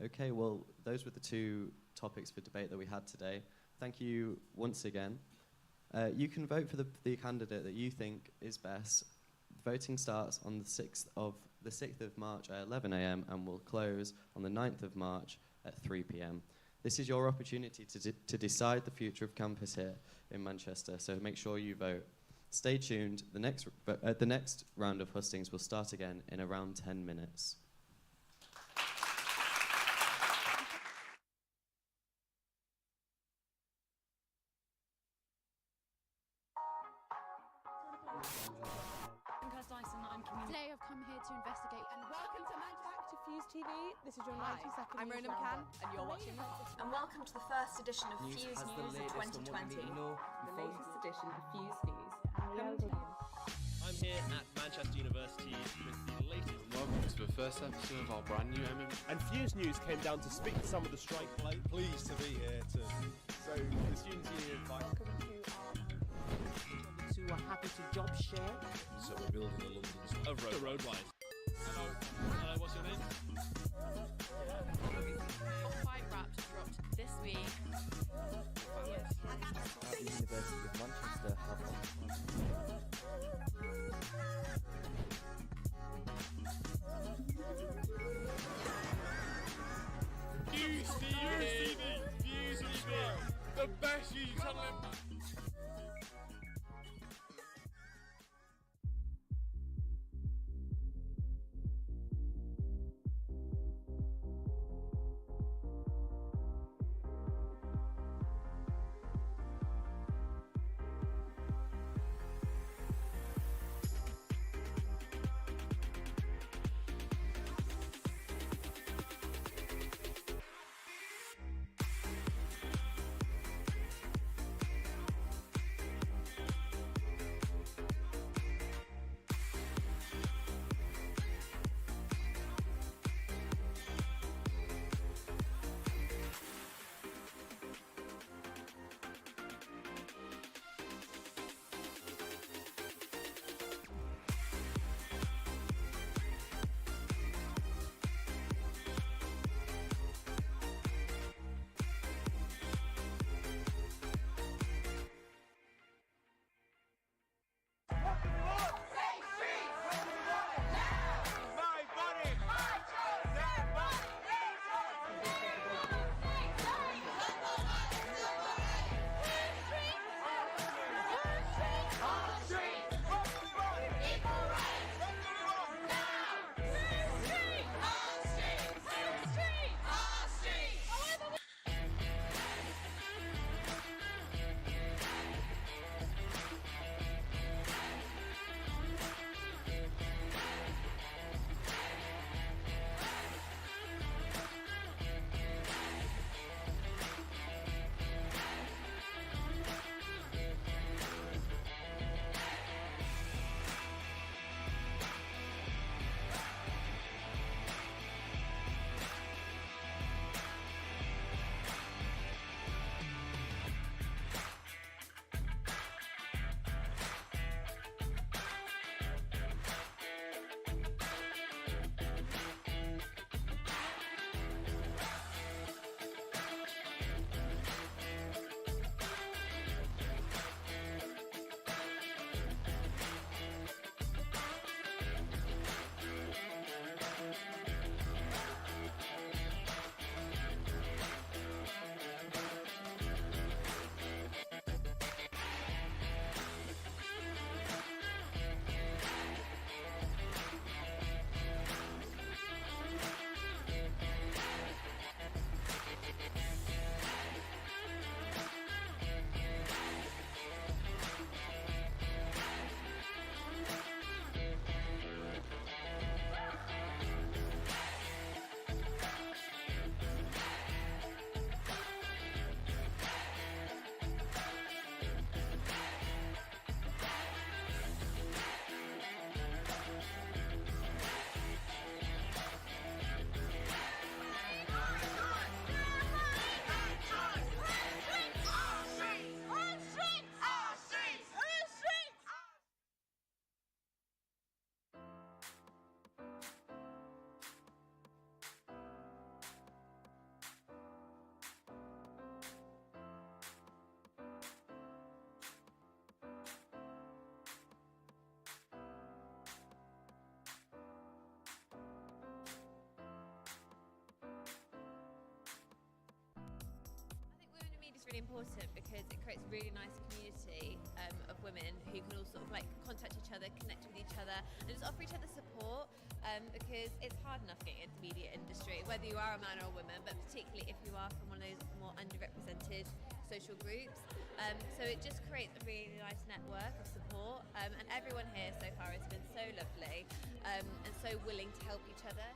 Okay, well, those were the two topics for debate that we had today. Thank you once again. You can vote for the candidate that you think is best. Voting starts on the 6th of March at 11 a.m. and will close on the 9th of March at 3 p.m. This is your opportunity to decide the future of campus here in Manchester, so make sure you vote. Stay tuned. The next round of hustings will start again in around 10 minutes. Today I've come here to investigate, and welcome to Back to Fuse TV. This is your 90-second I'm news LeadMCR, roundup. and you're watching And welcome to the first edition of Fuse News of 2020. The latest edition of Fuse News. I'm here at Manchester University with the latest. Welcome to the first episode of our brand new And Fuse News came down to speak to some of the strike play. Pleased to be here to. So the students union invite. Who are happy to job share. So we're building a London Of roadwise. Hello. Hello, what's your name? Top 5 raps dropped this week. At the University of Manchester Fuse TV! Fuse TV! The best YouTube channel in really important because it creates a really nice community of women who can all sort of like contact each other, connect with each other, and just offer each other support because it's hard enough getting into the media industry, whether you are a man or a woman, but particularly if you are from one of those more underrepresented social groups. So it just creates a really nice network of support, and everyone here so far has been so lovely and so willing to help each other.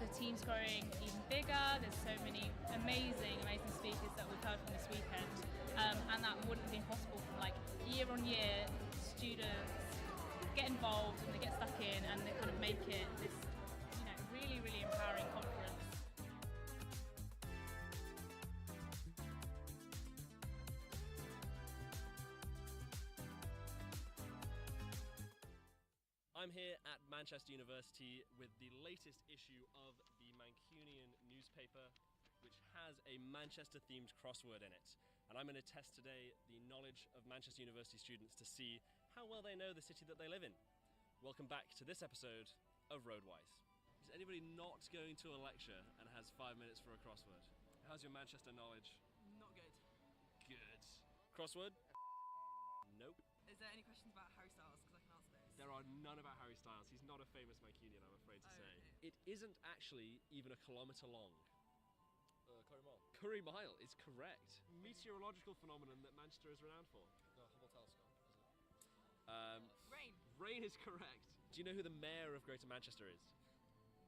The team's growing even bigger. There's so many amazing speakers that we've heard from this weekend, and that wouldn't have been possible from like year on year. Students get involved and they get stuck in, and they kind of make it this, really, really empowering conference. I'm here at Manchester University with the latest issue of the Mancunian newspaper, which has a Manchester-themed crossword in it. And I'm going to test today the knowledge of Manchester University students to see how well they know the city that they live in. Welcome back to this episode of Roadwise. Is anybody not going to a lecture and has 5 minutes for a crossword? How's your Manchester knowledge? Not good. Good. Crossword? Nope. Is there any questions about Harry Styles? Because I can answer this. There are none about Harry Styles. He's not a famous Mancunian, I'm afraid to say. Okay. It isn't actually even a kilometre long. Curry Mile. Curry Mile is correct. Meteorological phenomenon that Manchester is renowned for. No, Hubble telescope, is it? Rain. Rain is correct. Do you know who the mayor of Greater Manchester is?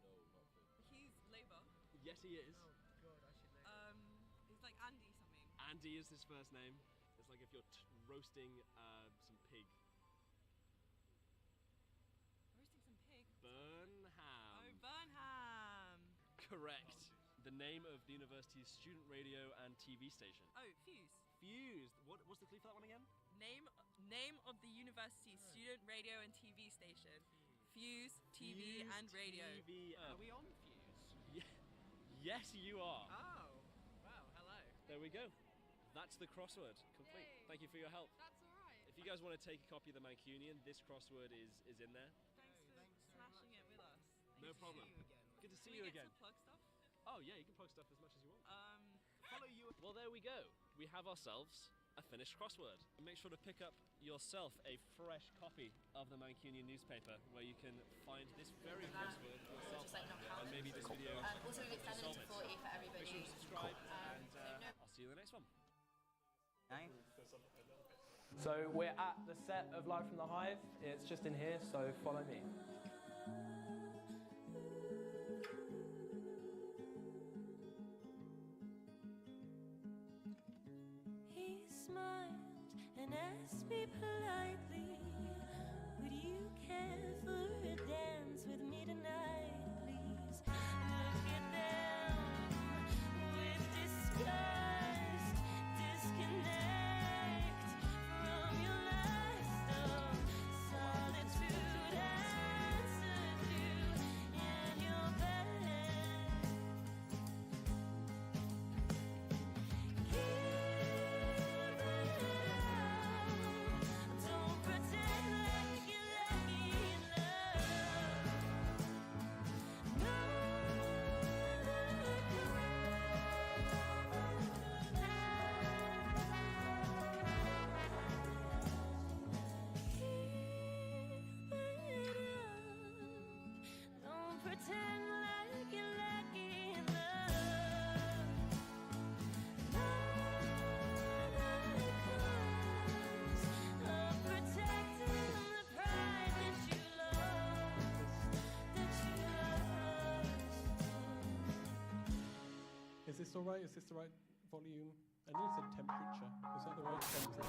No, not really. He's Labour. Yes, he is. Oh God, I should know. He's like Andy something. Andy is his first name. It's like if you're roasting some pig. Roasting some pig. Burnham. Oh, Burnham. Correct. The name of the university's student radio and TV station. Oh, Fuse. Fuse. What's the clue for that one again? Name of the university's student radio and TV station. Fuse, TV and radio. TV. Are we on Fuse? Yes, you are. Oh, wow, hello. There we go. That's the crossword complete. Yay. Thank you for your help. That's alright. If you guys want to take a copy of the Mancunian, this crossword is in there. Thanks for smashing it with us. No problem. Good to see you again. Can we get to plug stuff? Oh yeah, you can plug stuff as much as you want. Follow you. Well, there we go. We have ourselves a finished crossword. Make sure to pick up yourself a fresh copy of the Mancunian newspaper, where you can find this very crossword yourself, and maybe this video. Also, we've extended it to 40 for everybody. Make sure to subscribe, and I'll see you in the next one. So we're at the set of Live from the Hive. It's just in here, so follow me. He smiled and asked me politely, would you care for a dance with me tonight, please? Look at them with disgust, disconnect from your lust of solitude and subdue in your bed. Don't pretend like you're lucky in love. No Don't pretend like you're lucky in love. Of protecting the pride that you lost, Is this all right? Is this the right volume? I know it said temperature. Is that the right temperature?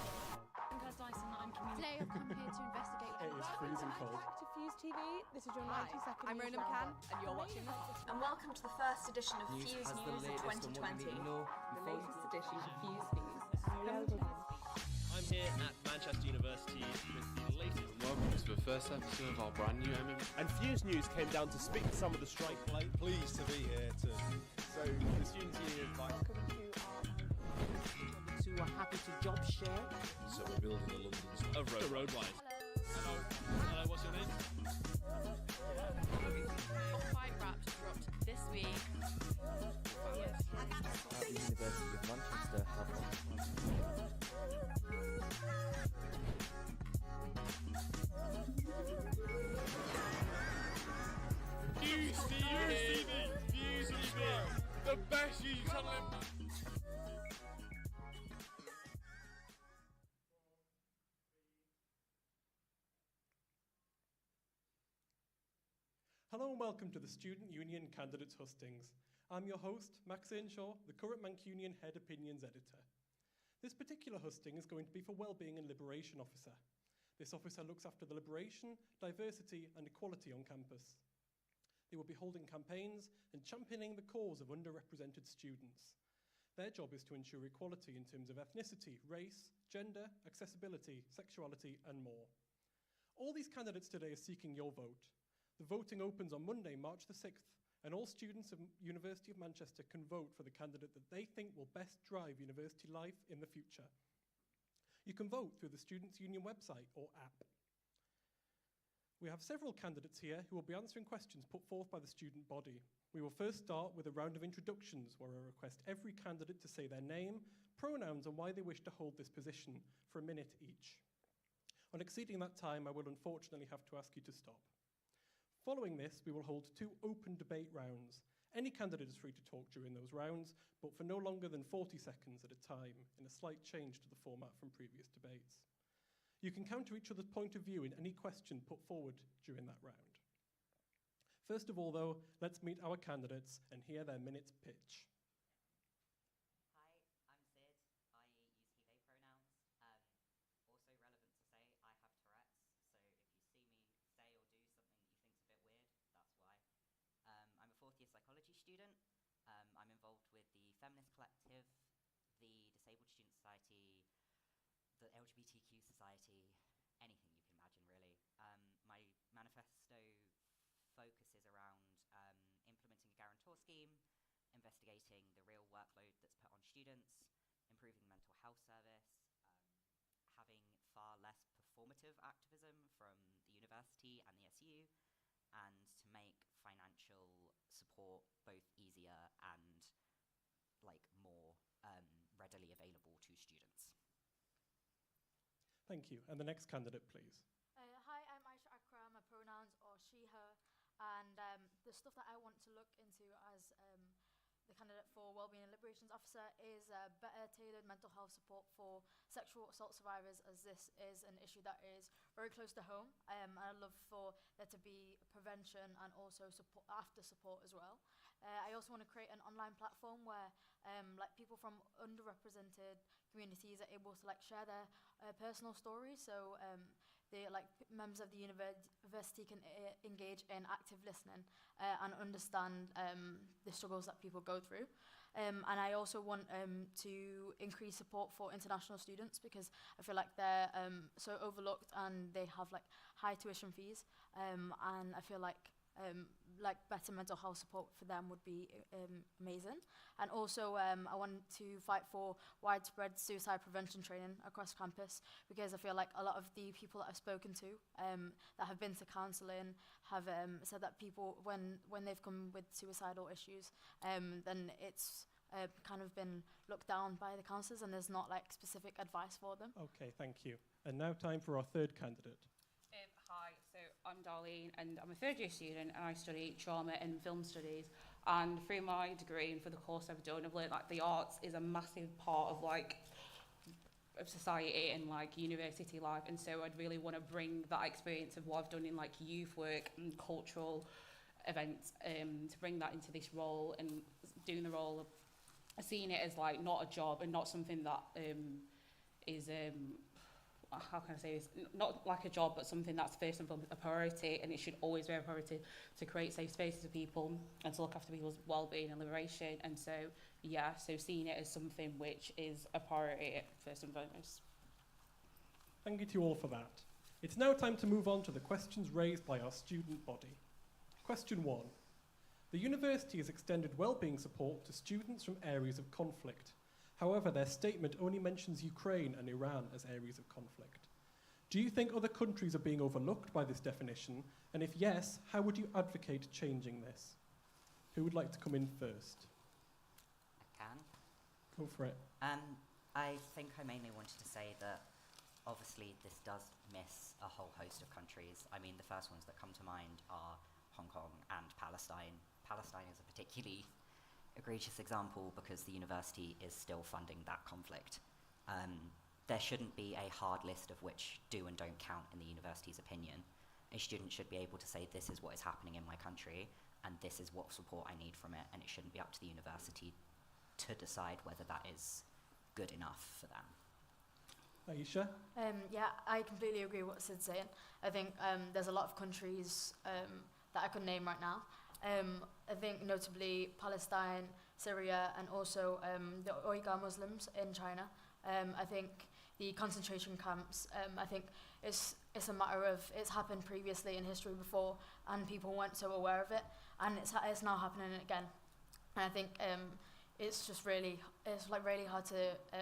I'm Kirsty Dyson, I'm community. Today I've come here to investigate. It is freezing cold. To Fuse TV, this is your 90-second I'm Rona McCann, and you're watching. And welcome to the first edition of Fuse has the News latest on what 2020. you need to know The before latest edition of Fuse News. I'm here at Manchester University with the latest. Welcome to the first episode of our brand new And Fuse News came down to speak to some of the strike plate. Pleased to be here to. So the students union invite. Who are happy to job share. So we're building a London. A Roadwise. Hello. Hello, what's your name? Top 5 raps dropped this week. at the University of Manchester have Fuse TV! Fuse TV! The best YouTube channel in... Hello and welcome to the Student Union Candidates Hustings. I'm your host, Max Earnshaw, the current Mancunian Head Opinions Editor. This particular husting is going to be for Wellbeing and Liberation Officer. This officer looks after the liberation, diversity and equality on campus. They will be holding campaigns and championing the cause of underrepresented students. Their job is to ensure equality in terms of ethnicity, race, gender, accessibility, sexuality and more. All these candidates today are seeking your vote. The voting opens on Monday, March the 6th, and all students of University of Manchester can vote for the candidate that they think will best drive university life in the future. You can vote through the Students' Union website or app. We have several candidates here who will be answering questions put forth by the student body. We will first start with a round of introductions where I request every candidate to say their name, pronouns and why they wish to hold this position for a minute each. On exceeding that time, I will unfortunately have to ask you to stop. Following this, we will hold 2 open debate rounds. Any candidate is free to talk during those rounds, but for no longer than 40 seconds at a time, in a slight change to the format from previous debates. You can counter each other's point of view in any question put forward during that round. First of all, though, let's meet our candidates and hear their minute's pitch. Psychology student. I'm involved with the Feminist Collective, the Disabled Student Society, the LGBTQ Society, anything you can imagine really. My manifesto focuses around implementing a guarantor scheme, investigating the real workload that's put on students, improving the mental health service, having far less performative activism from the university and the SU, and to make financial support both easier and more readily available to students. Thank you. And the next candidate, please. Hi, I'm Aisha Akram. My pronouns are she, her, and the stuff that I want to look into as the candidate for Wellbeing and Liberations Officer is better tailored mental health support for sexual assault survivors, as this is an issue that is very close to home. I'd love for there to be prevention and also support, after support as well. I also want to create an online platform where people from underrepresented communities are able to share their personal stories, so members of the university can engage in active listening and understand the struggles that people go through. And I also want to increase support for international students, because I feel like they're so overlooked and they have high tuition fees, and I feel like better mental health support for them would be amazing. And also I want to fight for widespread suicide prevention training across campus, because I feel like a lot of the people that I've spoken to that have been to counselling have said that people, when they've come with suicidal issues, then it's kind of been looked down by the counsellors and there's not specific advice for them. Okay, thank you. And now time for our third candidate. Hi, so I'm Darlene and I'm a third year student and I study trauma and film studies, and through my degree and for the course I've done, I've learned the arts is a massive part of of society and university life, and so I'd really want to bring that experience of what I've done in youth work and cultural events to bring that into this role, and doing the role of seeing it as not a job and not something that is how can I say this, not like a job, but something that's first and foremost a priority, and it should always be a priority to create safe spaces for people and to look after people's well-being and liberation. And so so seeing it as something which is a priority first and foremost. Thank you to you all for that. It's now time to move on to the questions raised by our student body. Question 1. The university has extended wellbeing support to students from areas of conflict. However, their statement only mentions Ukraine and Iran as areas of conflict. Do you think other countries are being overlooked by this definition? And if yes, how would you advocate changing this? Who would like to come in first? I can. Go for it. I think I mainly wanted to say that obviously this does miss a whole host of countries. I mean, the first ones that come to mind are Hong Kong and Palestine. Palestine is a particularly egregious example because the university is still funding that conflict. There shouldn't be a hard list of which do and don't count in the university's opinion. A student should be able to say, this is what is happening in my country, and this is what support I need from it, and it shouldn't be up to the university to decide whether that is good enough for them. Aisha? Yeah, I completely agree with what Sid's saying. I think there's a lot of countries that I could name right now. I think notably Palestine, Syria, and also the Uyghur Muslims in China. I think the concentration camps, I think it's a matter of, it's happened previously in history before, and people weren't so aware of it, and it's now happening again. And I think it's just really, it's like really hard to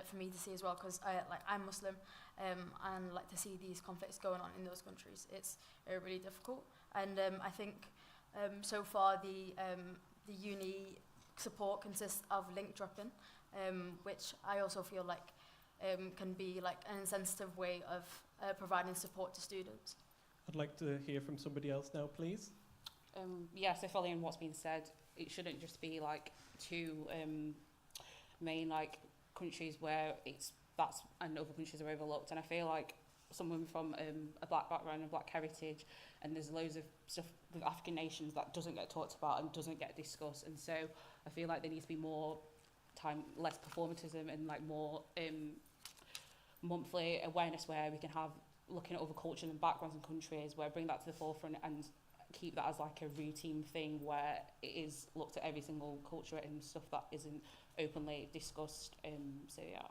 for me to see as well, because I'm Muslim, and like to see these conflicts going on in those countries, it's really difficult. And I think so far the uni support consists of link dropping, which I also feel like can be like an insensitive way of providing support to students. I'd like to hear from somebody else now, please. Yeah, so following what's been said, it shouldn't just be like two main like countries where and other countries are overlooked. And I feel like someone from a black background and black heritage, and there's loads of stuff with African nations that doesn't get talked about and doesn't get discussed. And so I feel like there needs to be more time, less performatism, and like more monthly awareness where we can have looking at other cultures and backgrounds and countries, where bring that to the forefront and keep that as like a routine thing where it is looked at every single culture and stuff that isn't openly discussed. So yeah.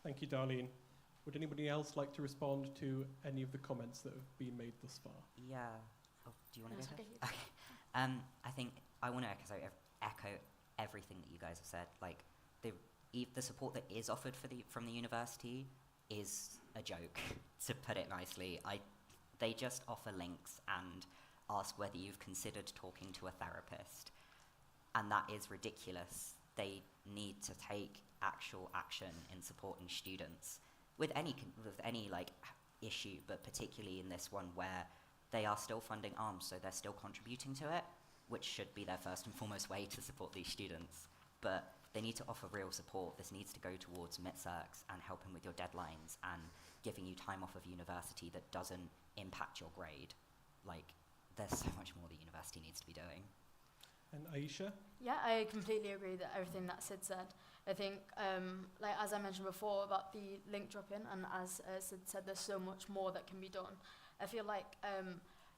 Thank you, Darlene. Would anybody else like to respond to any of the comments that have been made thus far? Yeah. Oh, do you want to go first? Okay. I think I want to echo everything that you guys have said. Like the support that is offered from the university is a joke, to put it nicely. They just offer links and ask whether you've considered talking to a therapist, and that is ridiculous. They need to take actual action in supporting students with any like issue, but particularly in this one where they are still funding arms, so they're still contributing to it, which should be their first and foremost way to support these students. But they need to offer real support. This needs to go towards MITCERCs and helping with your deadlines and giving you time off of university that doesn't impact your grade. Like, there's so much more the university needs to be doing. And Aisha? Yeah, I completely agree that everything that Sid said. I think, like as I mentioned before about the link dropping, and as Sid said, there's so much more that can be done. I feel like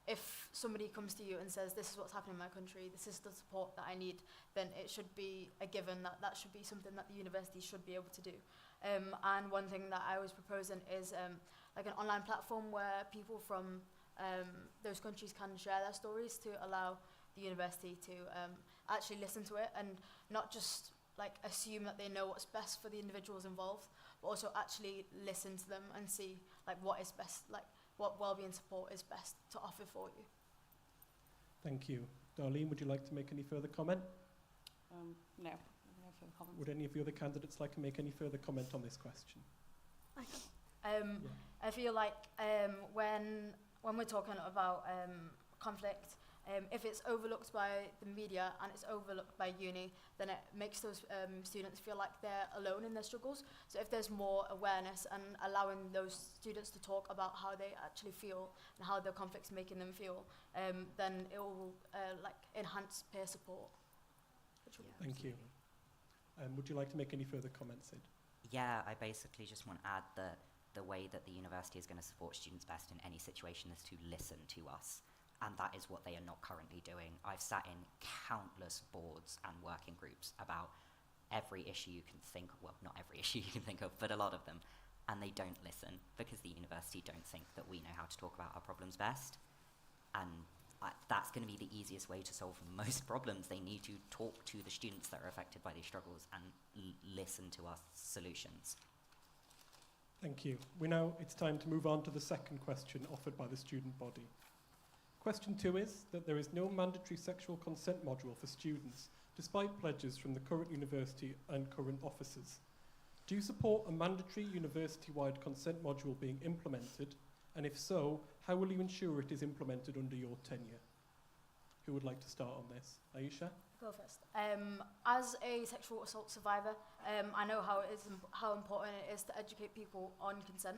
if somebody comes to you and says, this is what's happening in my country, this is the support that I need, then it should be a given that should be something that the university should be able to do. And one thing that I was proposing is like an online platform where people from those countries can share their stories to allow the university to actually listen to it and not just like assume that they know what's best for the individuals involved, but also actually listen to them and see like what is best, like what wellbeing support is best to offer for you. Thank you. Darlene, would you like to make any further comment? No further comments. Would any of the other candidates like to make any further comment on this question? I feel like when we're talking about conflict, if it's overlooked by the media and it's overlooked by uni, then it makes those students feel like they're alone in their struggles. So if there's more awareness and allowing those students to talk about how they actually feel and how their conflict's making them feel, then it will like enhance peer support. Thank you. Would you like to make any further comments, Sid? Yeah, I basically just want to add that the way that the university is going to support students best in any situation is to listen to us. And that is what they are not currently doing. I've sat in countless boards and working groups about every issue you can think of, well, not every issue you can think of, but a lot of them, and they don't listen because the university don't think that we know how to talk about our problems best. And that's going to be the easiest way to solve most problems. They need to talk to the students that are affected by these struggles and listen to our solutions. Thank you. It's time to move on to the second question offered by the student body. Question 2 is that there is no mandatory sexual consent module for students despite pledges from the current university and current officers. Do you support a mandatory university-wide consent module being implemented? And if so, how will you ensure it is implemented under your tenure? Who would like to start on this? Aisha? Go first. As a sexual assault survivor, I know how important it is to educate people on consent.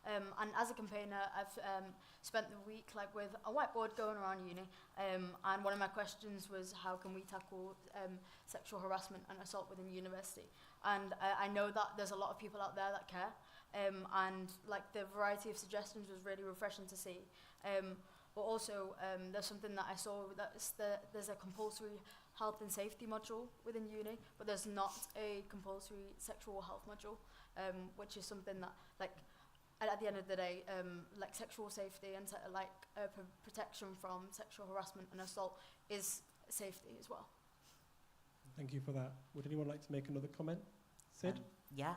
And as a campaigner, I've spent the week with a whiteboard going around uni, and one of my questions was how can we tackle sexual harassment and assault within university. And I know that there's a lot of people out there that care, and the variety of suggestions was really refreshing to see. But also, there's something that I saw, there's a compulsory health and safety module within uni, but there's not a compulsory sexual health module, which is something that, at the end of the day, sexual safety and protection from sexual harassment and assault is safety as well. Thank you for that. Would anyone like to make another comment? Sid? Yeah.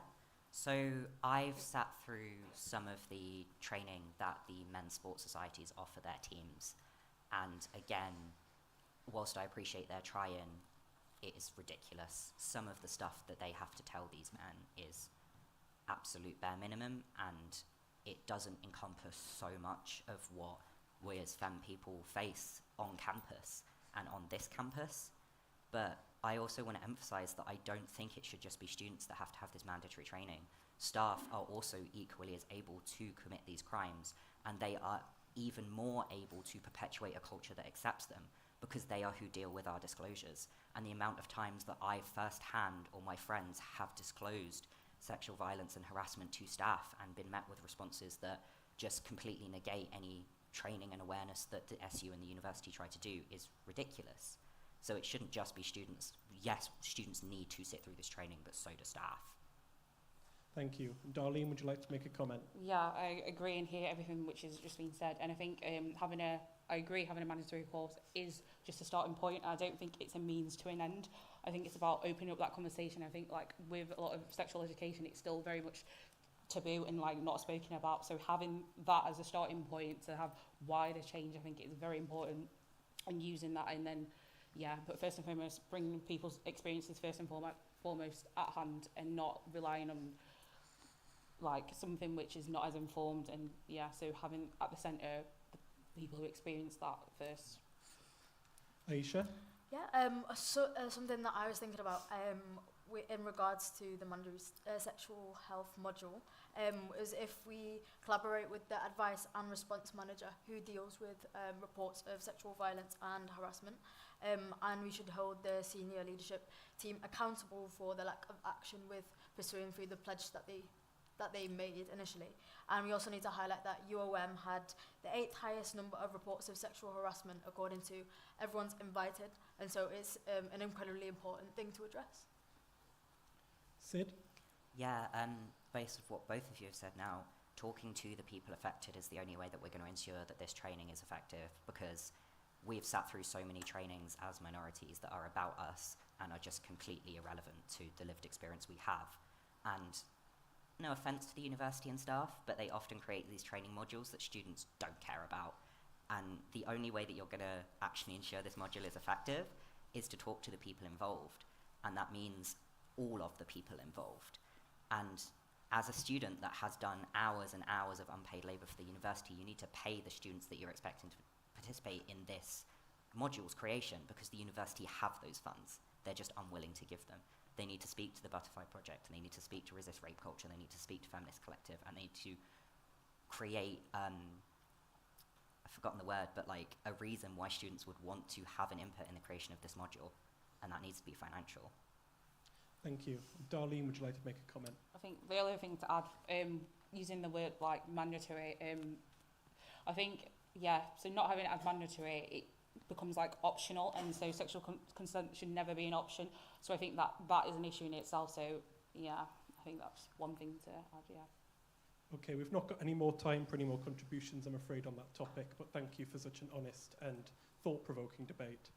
So I've sat through some of the training that the men's sports societies offer their teams. And again, whilst I appreciate their trying, it is ridiculous. Some of the stuff that they have to tell these men is absolute bare minimum, and it doesn't encompass so much of what we as femme people face on campus and on this campus. But I also want to emphasize that I don't think it should just be students that have to have this mandatory training. Staff are also equally as able to commit these crimes, and they are even more able to perpetuate a culture that accepts them, because they are who deal with our disclosures. And the amount of times that I firsthand or my friends have disclosed sexual violence and harassment to staff and been met with responses that just completely negate any training and awareness that the SU and the university try to do is ridiculous. So it shouldn't just be students. Yes, students need to sit through this training, but so do staff. Thank you. Darlene, would you like to make a comment? Yeah, I agree and hear everything which has just been said. And I think I agree having a mandatory course is just a starting point. I don't think it's a means to an end. I think it's about opening up that conversation. I think with a lot of sexual education, it's still very much taboo and not spoken about. So having that as a starting point to have wider change, I think is very important, and using that. And then, yeah, but first and foremost, bringing people's experiences first and foremost at hand, and not relying on something which is not as informed. And yeah, so having at the centre the people who experience that first. Aisha? Yeah, something that I was thinking about in regards to the mandatory sexual health module is if we collaborate with the advice and response manager who deals with reports of sexual violence and harassment, and we should hold the senior leadership team accountable for the lack of action with pursuing through the pledge that they made initially. And we also need to highlight that UOM had the 8th highest number of reports of sexual harassment according to Everyone's Invited, and so it's an incredibly important thing to address. Sid? Yeah, based on what both of you have said now, talking to the people affected is the only way that we're going to ensure that this training is effective, because we've sat through so many trainings as minorities that are about us and are just completely irrelevant to the lived experience we have. And no offence to the university and staff, but they often create these training modules that students don't care about. And the only way that you're going to actually ensure this module is effective is to talk to the people involved. And that means all of the people involved. And as a student that has done hours and hours of unpaid labour for the university, you need to pay the students that you're expecting to participate in this module's creation, because the university have those funds. They're just unwilling to give them. They need to speak to the Butterfly Project, and they need to speak to Resist Rape Culture, they need to speak to Feminist Collective, and they need to create, I've forgotten the word, but a reason why students would want to have an input in the creation of this module, and that needs to be financial. Thank you. Darlene, would you like to make a comment? I think the other thing to add, using the word mandatory, I think, yeah, so not having it as mandatory, it becomes optional, and so sexual consent should never be an option. So I think that is an issue in itself. So yeah, I think that's one thing to add, yeah. Okay, we've not got any more time for any more contributions, I'm afraid, on that topic, but thank you for such an honest and thought-provoking debate.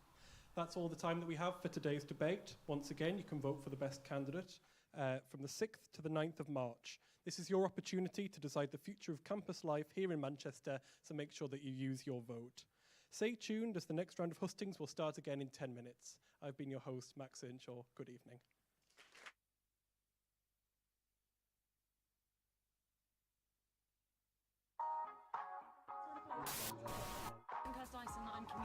That's all the time that we have for today's debate. Once again, you can vote for the best candidate from the 6th to the 9th of March. This is your opportunity to decide the future of campus life here in Manchester, so make sure that you use your vote. Stay tuned, as the next round of hustings will start again in 10 minutes. I've been your host, Max Earnshaw. Good evening.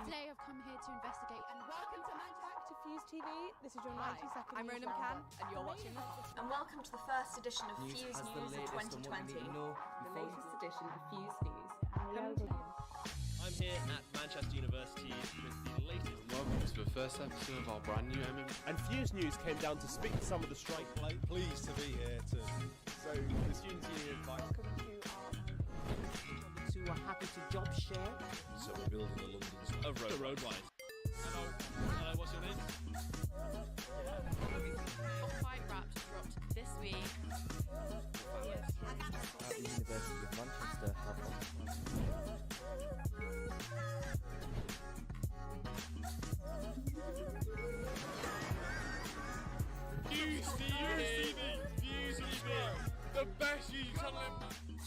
Today I've come here to investigate and welcome to Back to Fuse TV. This is your Hi, 90-second I'm news Rona McCann roundup. and you're watching The Hub. And welcome to the first edition of News Fuse has the News of latest on what you 2020. need to know. The latest edition of Fuse News. I'm here at Manchester University with the latest. Welcome to the first episode of our brand new And Fuse News came down to speak to some of the strike players. Pleased to be here to. So the students' union advised. Who are happy to job share. So we're building a London Of roadwise. Hello, what's your name? Top 5 raps dropped this week. At the University of Manchester have Fuse TV, the best YouTube channel in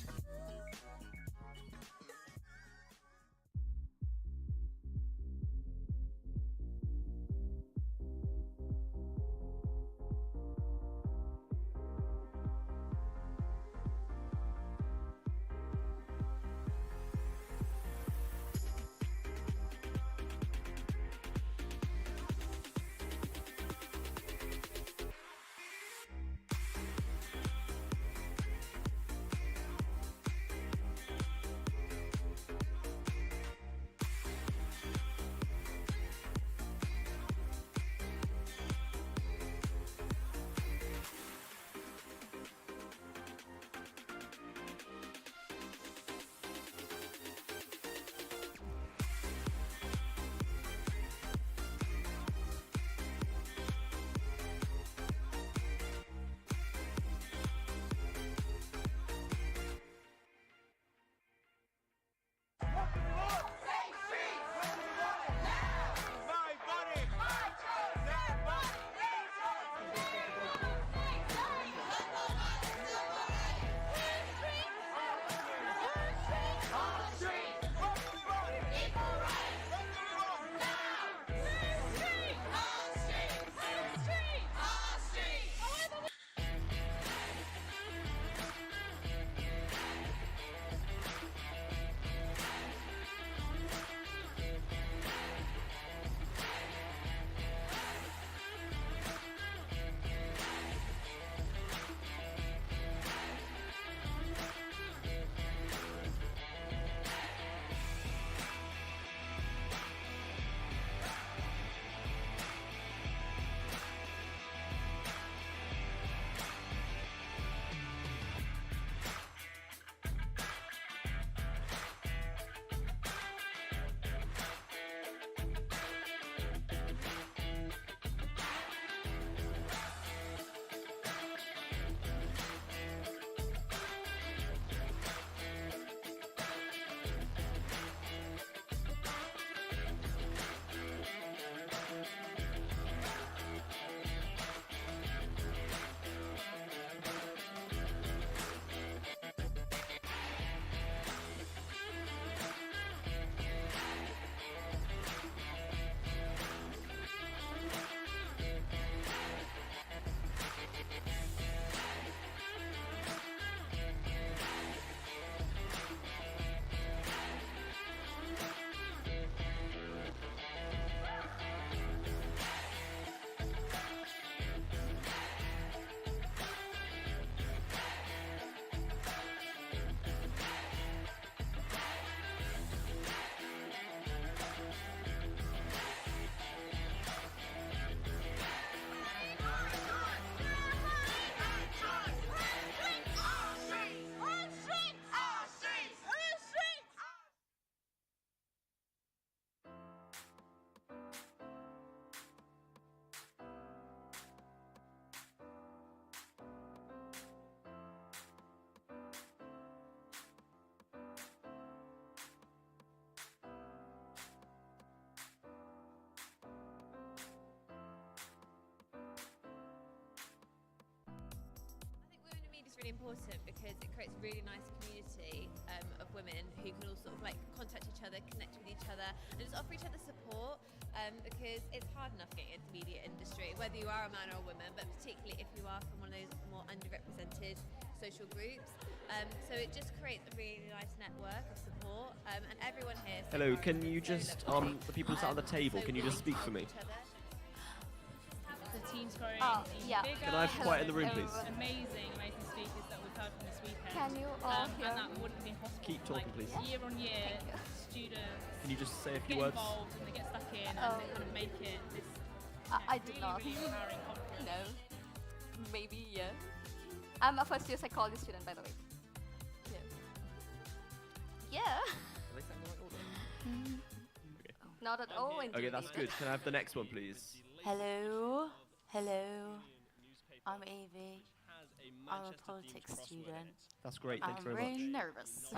really important because it creates a really nice community of women who can all sort of like contact each other, connect with each other, and just offer each other support. because it's hard enough getting into the media industry, whether you are a man or a woman, but particularly if you are from one of those more underrepresented social groups. So it just creates a really nice network of support, and everyone here. Hello, can you just, the people sat on the table, can you just speak for me? The team's growing yeah. bigger. Can I have quiet in the room, please? Amazing speakers that we've heard from this weekend. Can you all hear and that wouldn't be possible. Keep talking, please. Year on year, students Can you just say a few get words? involved and they get stuck in and they kind of make it this I did not. really empowering conference. No. Maybe, yeah. I'm a first year psychology student, by the way. Yeah. Are they saying the right order? Okay. Not at all. Okay, that's good. Can I have the next one, please? Hello. I'm Evie. I'm a politics student. That's great, thanks very much. I'm very nervous.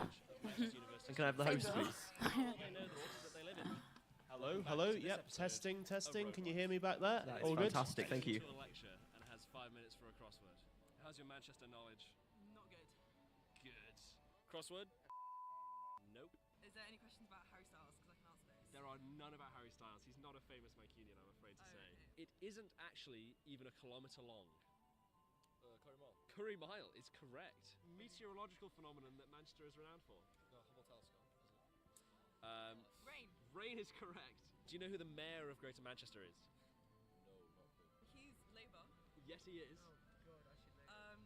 And can I have the host, please? Hello, yep, testing. Can you hear me back there? That is All good? fantastic, thank you. To a lecture and has 5 minutes for a crossword. How's your Manchester knowledge? Not good. Good. Crossword? Nope. Is there any questions about Harry Styles? Because I can answer those. There are none about Harry Styles. He's not a famous Mancunian, I'm afraid to say. It isn't actually even a kilometre long. Curry Mile. Curry Mile is correct. Meteorological phenomenon that Manchester is renowned for. The Hubble telescope, is it? Rain. Rain is correct. Do you know who the mayor of Greater Manchester is? No, not clue. He's Labour. Yes, he is. Oh God, I should know.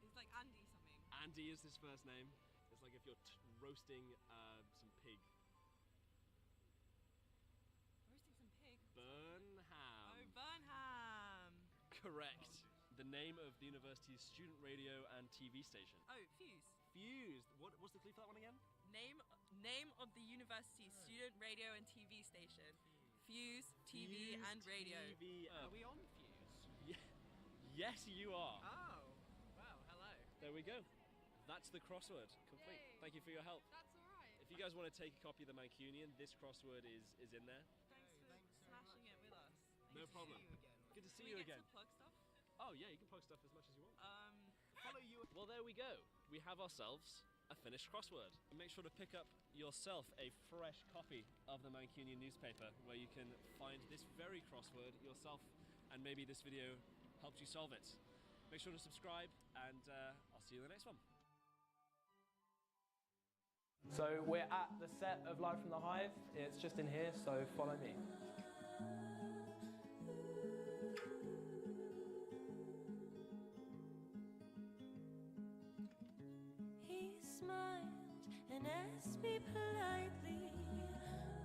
He's like Andy something. Andy is his first name. It's like if you're roasting some pig. Roasting some pig. Burnham. Oh, Burnham. Correct. The name of the university's student radio and TV station. Oh, Fuse. Fuse. What's the clue for that one again? Name of the university's student radio and TV station. Fuse, TV and radio. TV. Are we on Fuse? Yes, you are. Oh, wow, hello. There we go. That's the crossword complete. Yay. Thank you for your help. That's all right. If you guys want to take a copy of the Mancunian, this crossword is in there. Thanks for smashing it with us. No problem. Good to see you again. To plug stuff? Oh yeah, you can plug stuff as much as you want. Follow you. Well, there we go. We have ourselves a finished crossword. Make sure to pick up yourself a fresh copy of the Mancunian newspaper where you can find this very crossword yourself, and maybe this video helped you solve it. Make sure to subscribe, and I'll see you in the next one. So we're at the set of Live from the Hive. It's just in here, so follow me. He smiled and asked me politely,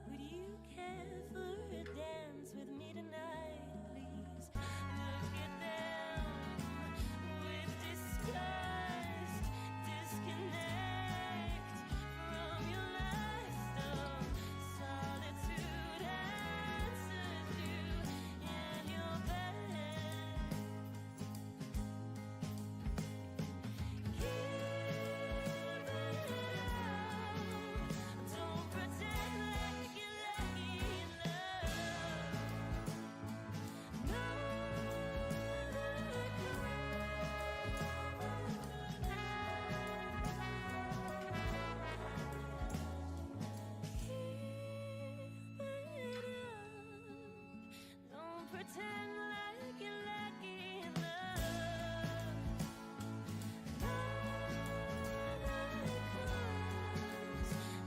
would you care for a dance with me tonight, please? Look at them with disgust, disconnect from your lifestyle. Solitude answers you in your bed. Don't pretend like you're lucky enough. No Don't pretend like you're lucky enough.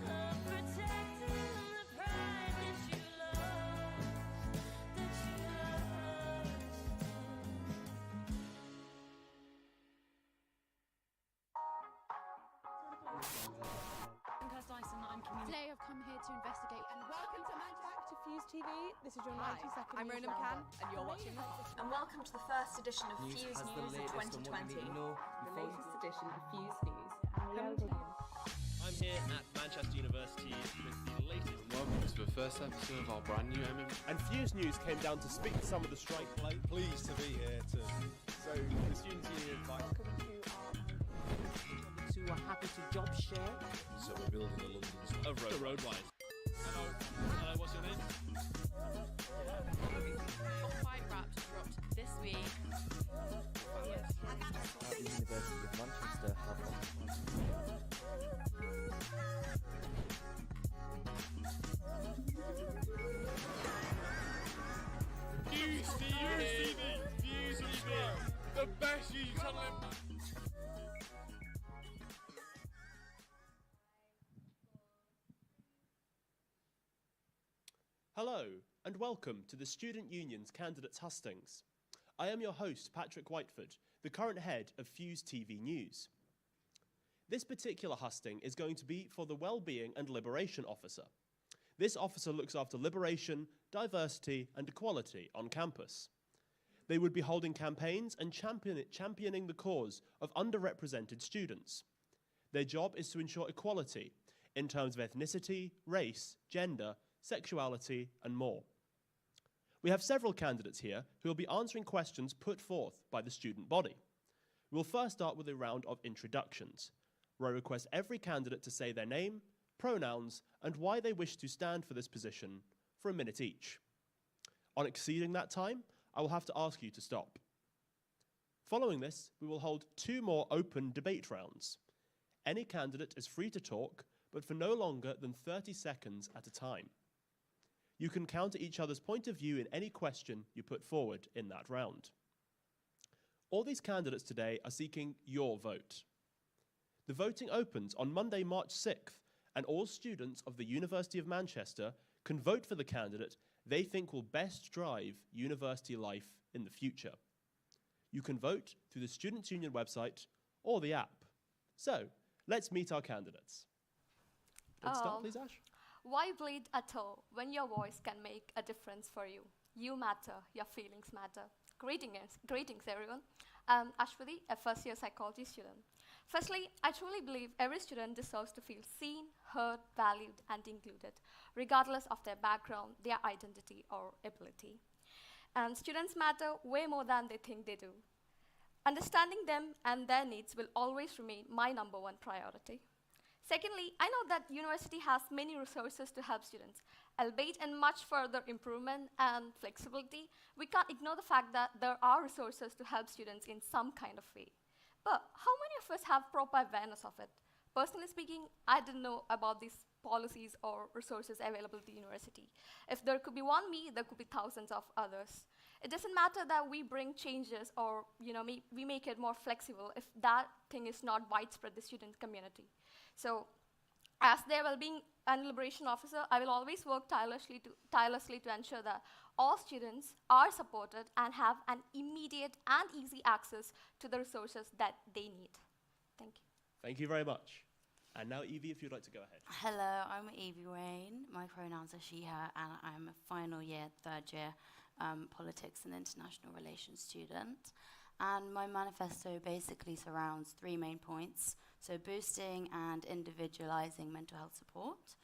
Of protecting the pride that you lost, Today I've come here to investigate and welcome to Back to Fuse TV. This is your Hi, 90-second I'm news Ronan roundup. Can, and you're watching The Hot. And welcome to the first edition of Fuse News of 2020. The latest edition of Fuse News. I'm here at Manchester University with the latest. Welcome to the first episode of our brand new And Fuse News came down to speak to some of the strike late. Pleased to be here to. So the students union invite. Who are happy to job share. So we're building a London Of Roadwise. Hello, what's your name? Top 5 raps dropped this week. At the University of Manchester have Hello, and welcome to the Student Union's Candidates Hustings. I am your host, Patrick Whiteford, the current head of Fuse TV News. This particular husting is going to be for the Wellbeing and Liberation Officer. This officer looks after liberation, diversity, and equality on campus. They would be holding campaigns and championing the cause of underrepresented students. Their job is to ensure equality in terms of ethnicity, race, gender, sexuality, and more. We have several candidates here who will be answering questions put forth by the student body. We'll first start with a round of introductions, where I request every candidate to say their name, pronouns, and why they wish to stand for this position for a minute each. On exceeding that time, I will have to ask you to stop. Following this, we will hold 2 more open debate rounds. Any candidate is free to talk, but for no longer than 30 seconds at a time. You can counter each other's point of view in any question you put forward in that round. All these candidates today are seeking your vote. The voting opens on Monday, March 6th, and all students of the University of Manchester can vote for the candidate they think will best drive university life in the future. You can vote through the Students' Union website or the app. So, let's meet our candidates. Let's start, please, Ash. Why bleed at all when your voice can make a difference for you? You matter, your feelings matter. Greetings everyone. I'm Ashwati, a first-year psychology student. Firstly, I truly believe every student deserves to feel seen, heard, valued, and included, regardless of their background, their identity, or ability. And students matter way more than they think they do. Understanding them and their needs will always remain my #1 priority. Secondly, I know that university has many resources to help students, albeit in much further improvement and flexibility. We can't ignore the fact that there are resources to help students in some kind of way. But how many of us have proper awareness of it? Personally speaking, I didn't know about these policies or resources available at the university. If there could be one me, there could be thousands of others. It doesn't matter that we bring changes or we make it more flexible if that thing is not widespread the student community. So as their Wellbeing and Liberation Officer, I will always work tirelessly to ensure that all students are supported and have an immediate and easy access to the resources that they need. Thank you. Thank you very much. And now, Evie, if you'd like to go ahead. Hello, I'm Evie Rain. My pronouns are she, her, and I'm a final year, 3rd year politics and international relations student. And my manifesto basically surrounds 3 main points. So boosting and individualizing mental health support,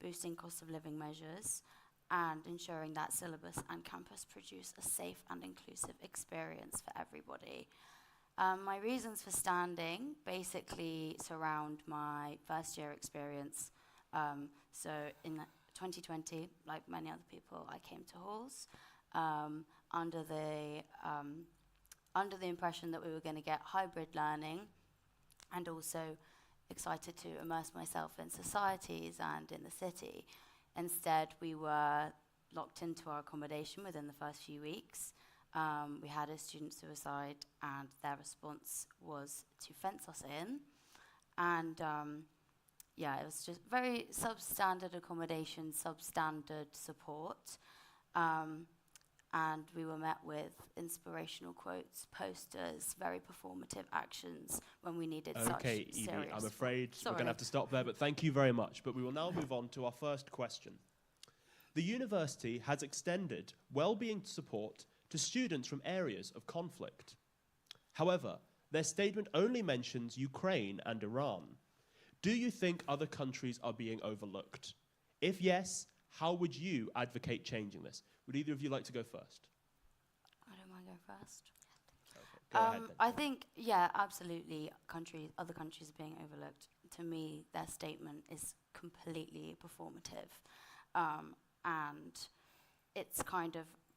boosting cost of living measures, and ensuring that syllabus and campus produce a safe and inclusive experience for everybody. My reasons for standing basically surround my first year experience. So in 2020, like many other people, I came to halls under the impression that we were going to get hybrid learning, and also excited to immerse myself in societies and in the city. Instead, we were locked into our accommodation within the first few weeks. We had a student suicide, and their response was to fence us in. And it was just very substandard accommodation, substandard support. And we were met with inspirational quotes, posters, very performative actions when we needed such serious... Okay, Evie, I'm afraid we're going to have to stop there, but thank you very much. But we will now move on to our first question. The university has extended wellbeing support to students from areas of conflict. However, their statement only mentions Ukraine and Iran. Do you think other countries are being overlooked? If yes, how would you advocate changing this? Would either of you like to go first? I don't mind going first. Okay, go ahead then. I think, absolutely, other countries are being overlooked. To me, their statement is completely performative. And it's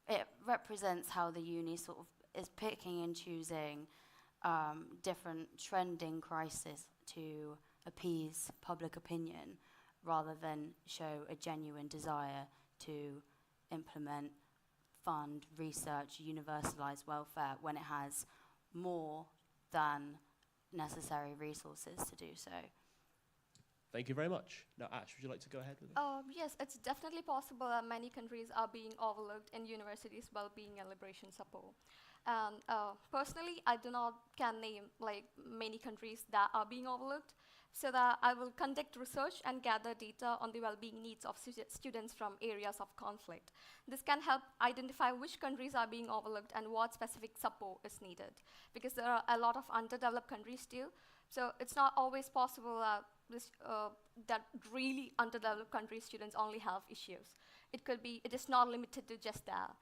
it represents how the uni sort of is picking and choosing different trending crises to appease public opinion, rather than show a genuine desire to implement, fund, research, universalise welfare when it has more than necessary resources to do so. Thank you very much. Now, Ash, would you like to go ahead with it? Yes, it's definitely possible that many countries are being overlooked in universities' well-being and liberation support. And personally, I do not can name like many countries that are being overlooked, so that I will conduct research and gather data on the well-being needs of students from areas of conflict. This can help identify which countries are being overlooked and what specific support is needed, because there are a lot of underdeveloped countries still. So it's not always possible that really underdeveloped country students only have issues. It is not limited to just that.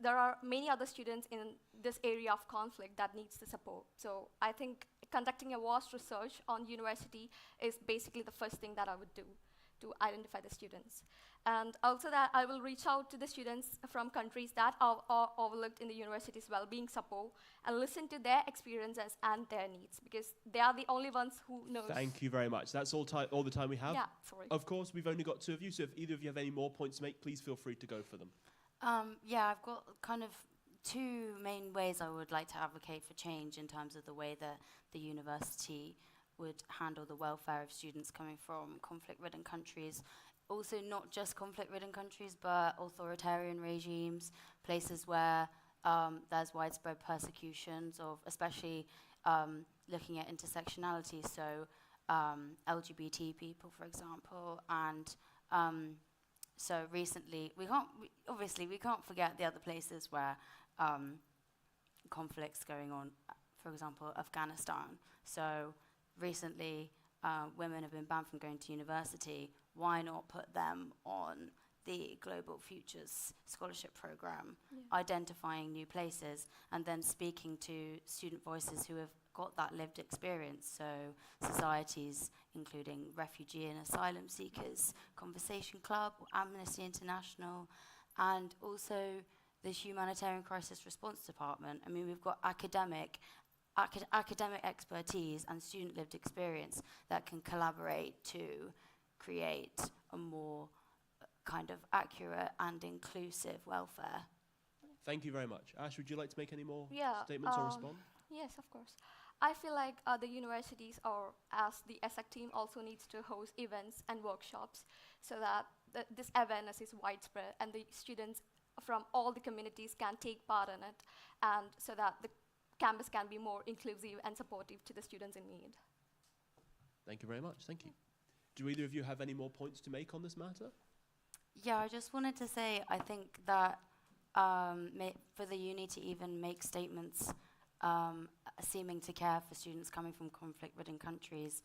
There are many other students in this area of conflict that needs the support. So I think conducting a vast research on university is basically the first thing that I would do to identify the students. And also that I will reach out to the students from countries that are overlooked in the university's well-being support and listen to their experiences and their needs, because they are the only ones who know. Thank you very much. That's all the time we have. Yeah, sorry. Of course, we've only got 2 of you, so if either of you have any more points to make, please feel free to go for them. Yeah, I've got kind of 2 main ways I would like to advocate for change in terms of the way that the university would handle the welfare of students coming from conflict-ridden countries. Also, not just conflict-ridden countries, but authoritarian regimes, places where there's widespread persecutions of, especially looking at intersectionality, so LGBT people, for example, and so recently, we can't forget the other places where conflicts going on, for example, Afghanistan. So recently, women have been banned from going to university. Why not put them on the Global Futures Scholarship Program, identifying new places, and then speaking to student voices who have got that lived experience, so societies including refugee and asylum seekers, Conversation Club, Amnesty International, and also the Humanitarian Crisis Response Department. I mean, we've got academic expertise and student lived experience that can collaborate to create a more kind of accurate and inclusive welfare. Thank you very much. Ash, would you like to make any more Yeah, statements or respond? Yes, of course. I feel like the universities, or as the ESSEC team, also needs to host events and workshops so that this awareness is widespread and the students from all the communities can take part in it, and so that the campus can be more inclusive and supportive to the students in need. Thank you very much. Thank you. Do either of you have any more points to make on this matter? Yeah, I just wanted to say, I think that for the uni to even make statements seeming to care for students coming from conflict-ridden countries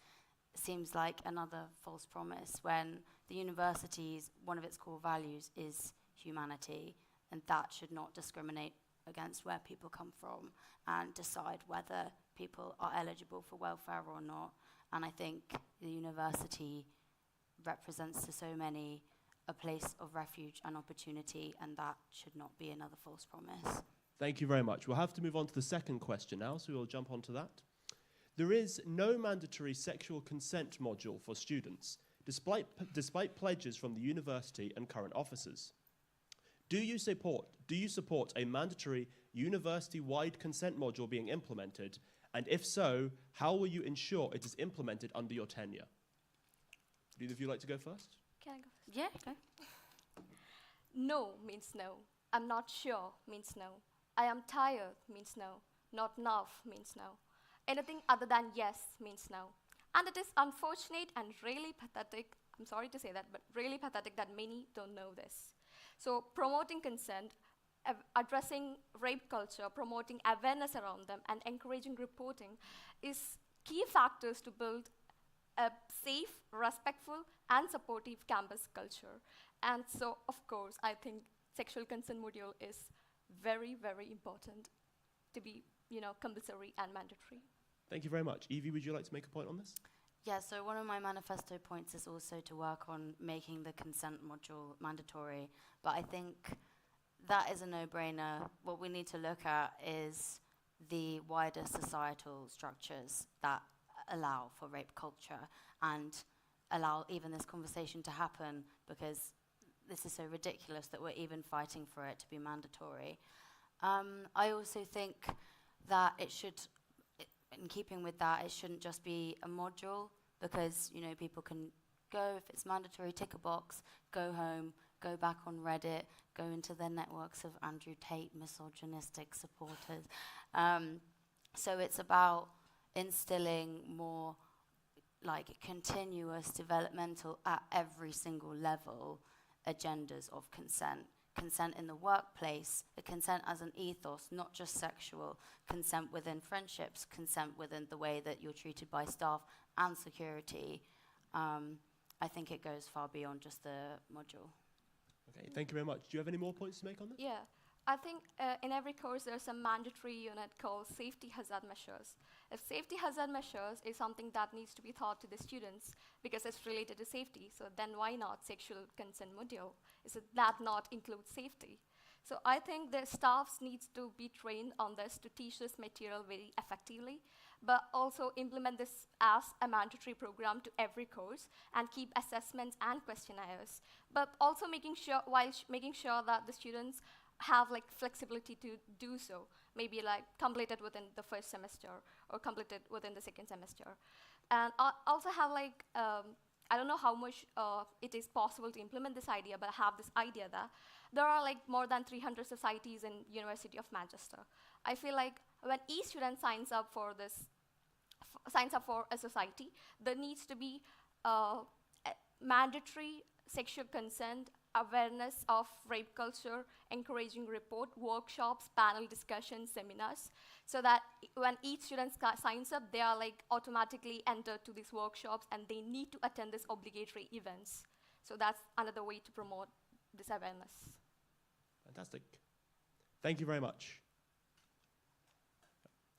seems like another false promise, when the university's, one of its core values is humanity, and that should not discriminate against where people come from and decide whether people are eligible for welfare or not. And I think the university represents to so many a place of refuge and opportunity, and that should not be another false promise. Thank you very much. We'll have to move on to the second question now, so we'll jump onto that. There is no mandatory sexual consent module for students, despite pledges from the university and current officers. Do you support a mandatory university-wide consent module being implemented? And if so, how will you ensure it is implemented under your tenure? Would either of you like to go first? Can I go first? Yeah, okay. No means no. I'm not sure means no. I am tired means no. Not enough means no. Anything other than yes means no. And it is unfortunate and really pathetic, I'm sorry to say that, but really pathetic that many don't know this. So promoting consent, addressing rape culture, promoting awareness around them, and encouraging reporting is key factors to build a safe, respectful, and supportive campus culture. And so, of course, I think sexual consent module is very, very important to be, compulsory and mandatory. Thank you very much. Evie, would you like to make a point on this? Yeah, so one of my manifesto points is also to work on making the consent module mandatory, but I think that is a no-brainer. What we need to look at is the wider societal structures that allow for rape culture and allow even this conversation to happen, because this is so ridiculous that we're even fighting for it to be mandatory. I also think that it should, in keeping with that, it shouldn't just be a module, because, you know, people can go, if it's mandatory, tick a box, go home, go back on Reddit, go into their networks of Andrew Tate misogynistic supporters. So it's about instilling more like continuous developmental at every single level agendas of consent. Consent in the workplace, consent as an ethos, not just sexual, consent within friendships, consent within the way that you're treated by staff and security. I think it goes far beyond just the module. Okay, thank you very much. Do you have any more points to make on this? Yeah, I think in every course there's a mandatory unit called safety hazard measures. If safety hazard measures is something that needs to be taught to the students because it's related to safety, so then why not sexual consent module? Is it that not include safety? So I think the staffs needs to be trained on this to teach this material very effectively, but also implement this as a mandatory program to every course and keep assessments and questionnaires. But also making sure, making sure that the students have like flexibility to do so, maybe like complete it within the first semester or complete it within the second semester. And also have like, I don't know how much it is possible to implement this idea, but I have this idea that there are like more than 300 societies in University of Manchester. I feel like when each student signs up for this, signs up for a society, there needs to be mandatory sexual consent, awareness of rape culture, encouraging report, workshops, panel discussions, seminars, so that when each student signs up, they are like automatically entered to these workshops and they need to attend these obligatory events. So that's another way to promote this awareness. Fantastic. Thank you very much.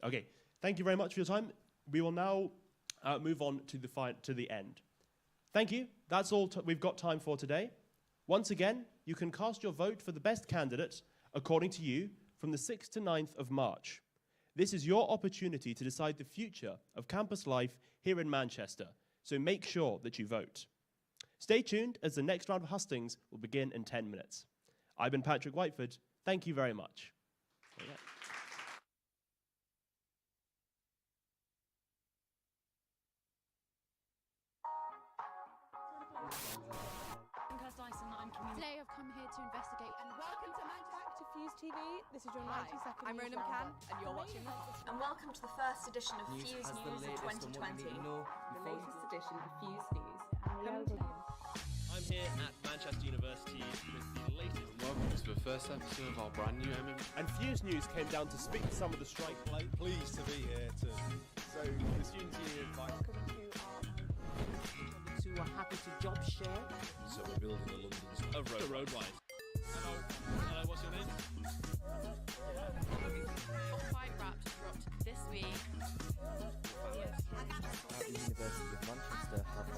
Okay, thank you very much for your time. We will now move on to the end. Thank you. That's all we've got time for today. Once again, you can cast your vote for the best candidate, according to you, from the 6th to 9th of March. This is your opportunity to decide the future of campus life here in Manchester, so make sure that you vote. Stay tuned as the next round of hustings will begin in 10 minutes. I've been Patrick Whiteford. Thank you very much. Today I've come here to investigate and welcome to Back to Fuse TV. This is your 90-second I'm Ronan Can, and you're watching this. And welcome to the first edition of Fuse News of 2020. The latest edition of Fuse News. I'm here at Manchester University with the latest. Welcome to the first episode of our brand new And Fuse News came down to speak to some of the strike Pleased to be here to. So the students union advice. Who are happy to job share. So we're building a London. Roadwise. Hello. Hello, what's your name? Top 5 raps dropped this week. At the University of Manchester have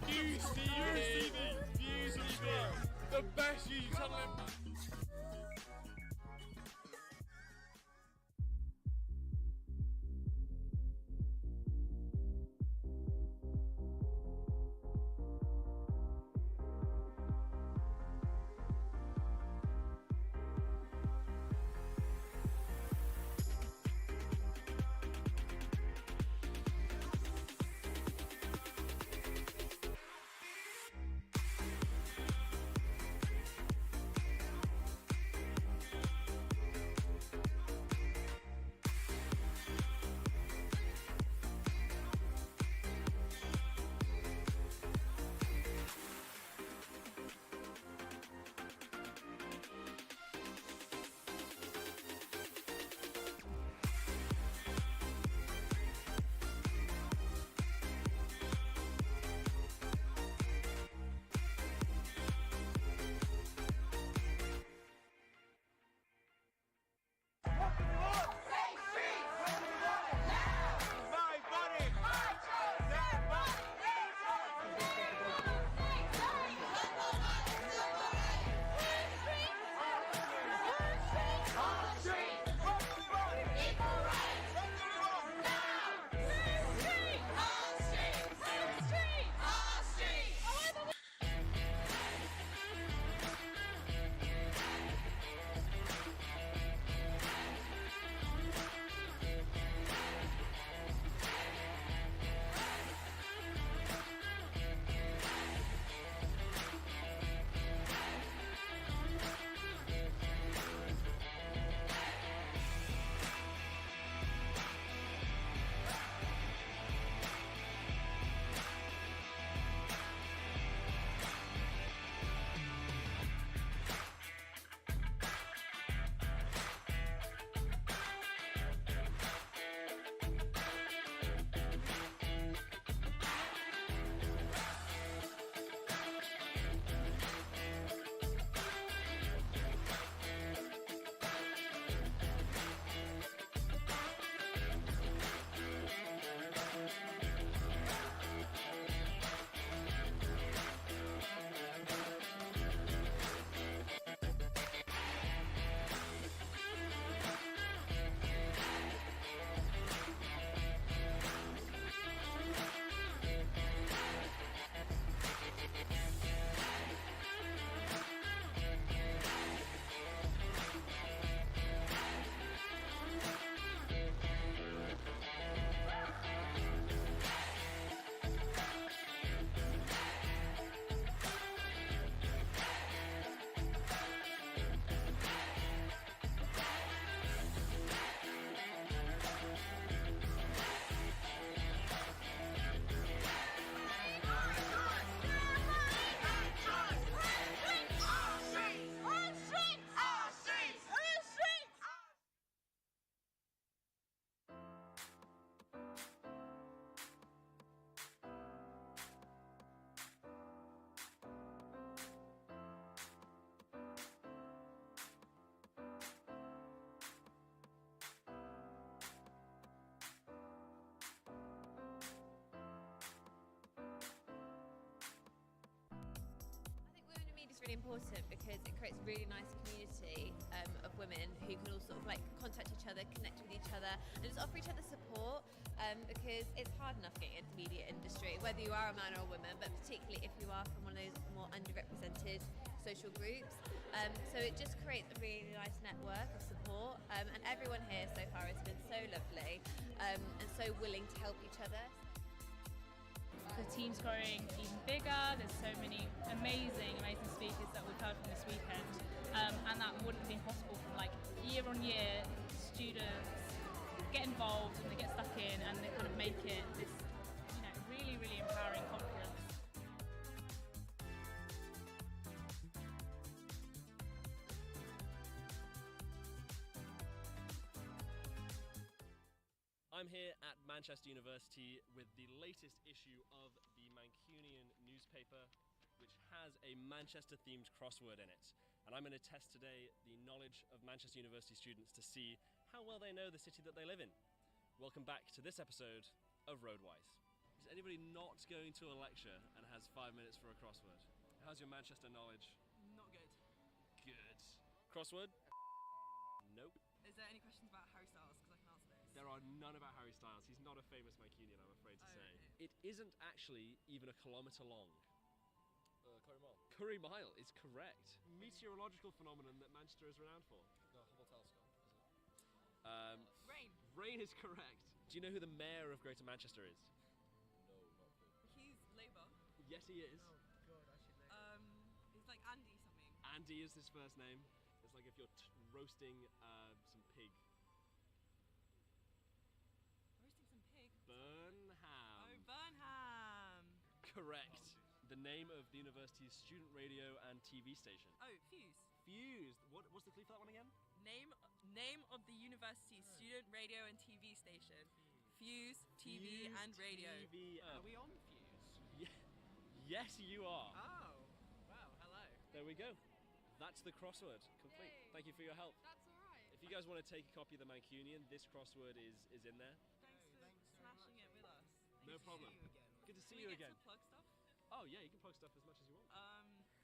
Fuse TV, the best YouTube channel in important because it creates a really nice community of women who can all sort of like contact each other, connect with each other, and just offer each other support because it's hard enough getting into the media industry, whether you are a man or a woman, but particularly if you are from one of those more underrepresented social groups. So it just creates a really nice network of support, and everyone here so far has been so lovely and so willing to help each other. The team's growing even bigger. There's so many amazing speakers that we've heard from this weekend, and that wouldn't have been possible from like year on year. Students get involved and they get stuck in, and they kind of make it this, really, really empowering conference. I'm here at Manchester University with the latest issue of the Mancunian newspaper, which has a Manchester-themed crossword in it. And I'm going to test today the knowledge of Manchester University students to see how well they know the city that they live in. Welcome back to this episode of Roadwise. Is anybody not going to a lecture and has 5 minutes for a crossword? How's your Manchester knowledge? Not good. Good. Crossword? Nope. Is there any questions about Harry Styles? Because I can answer this. There are none about Harry Styles. He's not a famous Mancunian, I'm afraid to say. Okay. It isn't actually even a kilometre long. Curry Mile. Curry Mile is correct. Meteorological phenomenon that Manchester is renowned for. No, Hubble telescope, is it? Rain. Rain is correct. Do you know who the mayor of Greater Manchester is? No, not food. He's Labour. Yes, he is. Oh God, actually. He's like Andy something. Andy is his first name. It's like if you're roasting some pig. Roasting some pig. Burnham. Oh, Burnham. Correct. The name of the university's student radio and TV station. Oh, Fuse. Fuse. What's the clue for that one again? Name of the university's student radio and TV station. Fuse TV and radio. TV. Are we on Fuse? Yeah. Yes, you are. Oh, wow, hello. There we go. That's the crossword complete. Yay. Thank you for your help. That's alright. If you guys want to take a copy of the Mancunian, this crossword is in there. Thanks for smashing it with us. No problem. Good to see you again. Can we get to plug stuff? Oh yeah, you can plug stuff as much as you want.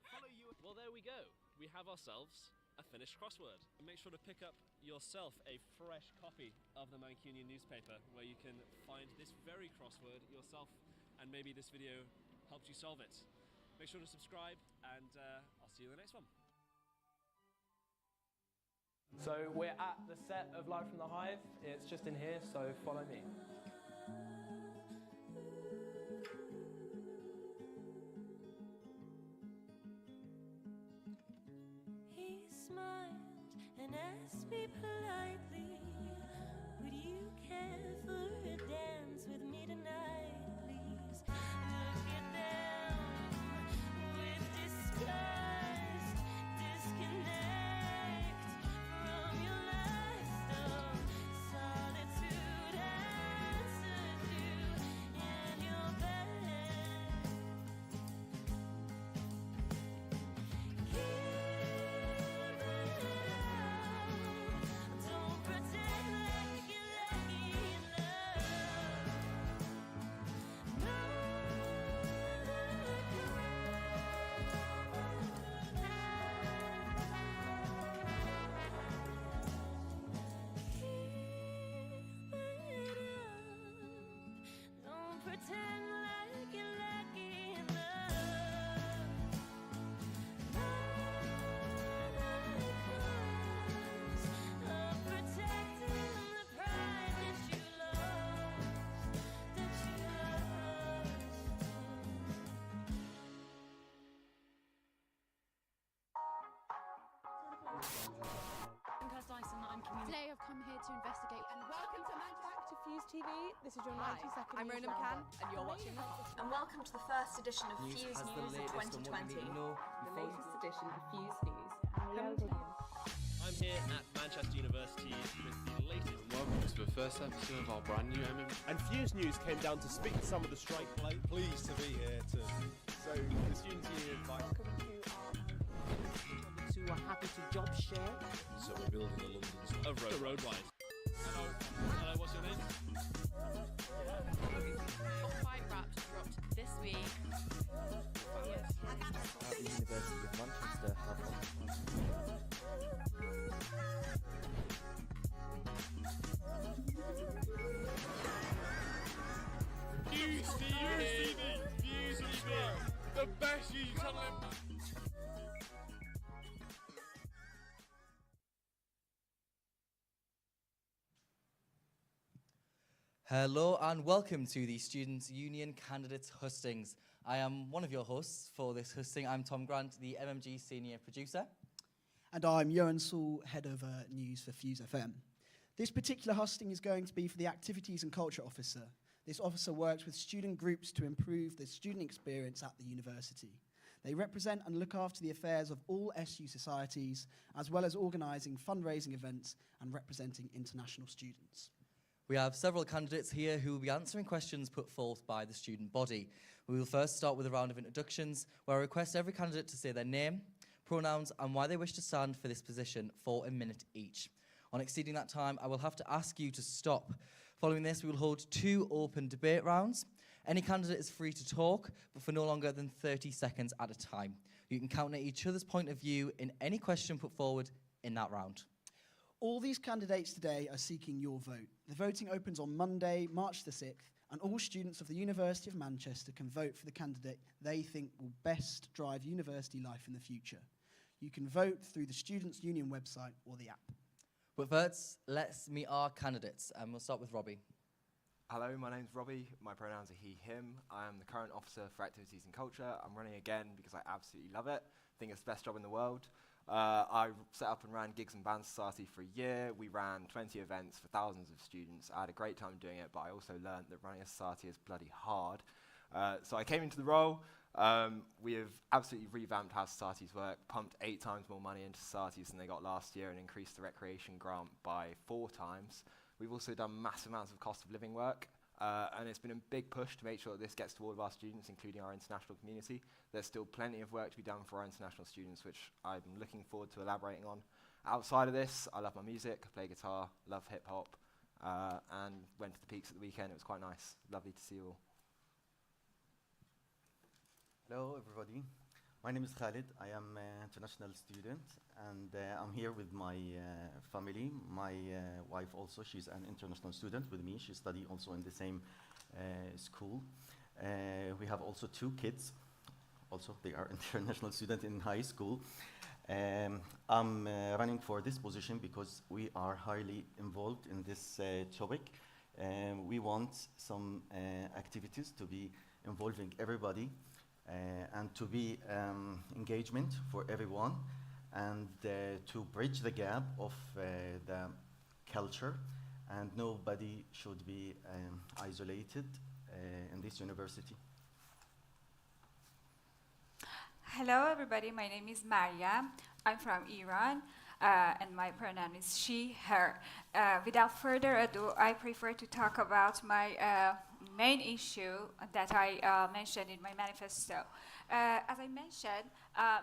Follow you. Well, there we go. We have ourselves a finished crossword. Make sure to pick up yourself a fresh copy of the Mancunian newspaper where you can find this very crossword yourself, and maybe this video helped you solve it. Make sure to subscribe, and I'll see you in the next one. So we're at the set of Live from the Hive. It's just in here, so follow me. He smiled and asked me politely, would you care for a dance with me tonight, please? Look at them with disgust, disconnect from your lifestyle, solitude answers you in your bed. Don't pretend like you're lucky in love. No Don't pretend like you're lucky in love. Of protecting the pride that you lost, that you lost. Today I've come here to investigate and welcome to Back to Fuse TV. This is your Hi, 90-second I'm news Ronan roundup. McCann, and you're watching And welcome to the first edition of Fuse News of 2020. The latest edition of Fuse News. I'm here at Manchester University with the latest. Welcome to the first episode of our brand new And Fuse News came down to speak to some of the strike play. Pleased to be here to. So the students union invite. Who are happy to job share. So we're building a London Of Roadwise. Hello. Hello, what's your name? Top 5 raps dropped this week. At the University University of Manchester have Fuse TV! Fuse TV! The best YouTube channel in... Hello and welcome to the Students' Union Candidates Hustings. I am one of your hosts for this husting. I'm Tom Grant, the MMG Senior Producer. And I'm Johan Saul, Head of News for Fuse FM. This particular husting is going to be for the Activities and Culture Officer. This officer works with student groups to improve the student experience at the university. They represent and look after the affairs of all SU societies, as well as organising fundraising events and representing international students. We have several candidates here who will be answering questions put forth by the student body. We will first start with a round of introductions, where I request every candidate to say their name, pronouns, and why they wish to stand for this position for a minute each. On exceeding that time, I will have to ask you to stop. Following this, we will hold 2 open debate rounds. Any candidate is free to talk, but for no longer than 30 seconds at a time. You can counter each other's point of view in any question put forward in that round. All these candidates today are seeking your vote. The voting opens on Monday, March the 6th, and all students of the University of Manchester can vote for the candidate they think will best drive university life in the future. You can vote through the Students' Union website or the app. But first, let's meet our candidates, and we'll start with Robbie. Hello, my name's Robbie. My pronouns are he, him. I am the current officer for Activities and Culture. I'm running again because I absolutely love it. I think it's the best job in the world. I set up and ran Gigs and Band Society for a year. We ran 20 events for thousands of students. I had a great time doing it, but I also learned that running a society is bloody hard. So I came into the role. We have absolutely revamped how societies work, pumped 8 times more money into societies than they got last year, and increased the recreation grant by 4 times. We've also done massive amounts of cost of living work, and it's been a big push to make sure that this gets to all of our students, including our international community. There's still plenty of work to be done for our international students, which I'm looking forward to elaborating on. Outside of this, I love my music, I play guitar, love hip-hop, and went to the Peaks at the weekend. It was quite nice. Lovely to see you all. Hello, everybody. My name is Khalid. I am an international student, and I'm here with my family. My wife also, she's an international student with me. She studies also in the same school. We have also 2 kids. Also, they are international students in high school. I'm running for this position because we are highly involved in this topic. We want some activities to be involving everybody. And to be engagement for everyone, and to bridge the gap of the culture, and nobody should be isolated in this university. Hello everybody, my name is Maria. I'm from Iran, and my pronoun is she, her. Without further ado, I prefer to talk about my main issue that I mentioned in my manifesto. As I mentioned,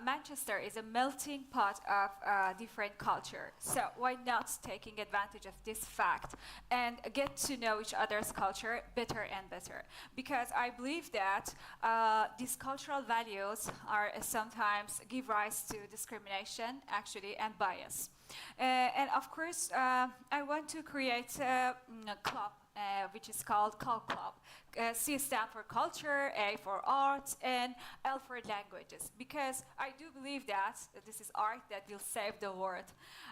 Manchester is a melting pot of different culture. So why not taking advantage of this fact and get to know each other's culture better and better? Because I believe that these cultural values are sometimes give rise to discrimination, actually, and bias. And of course, I want to create a club which is called Cul Club. C stands for culture, A for art, and L for languages. Because I do believe that this is art that will save the world.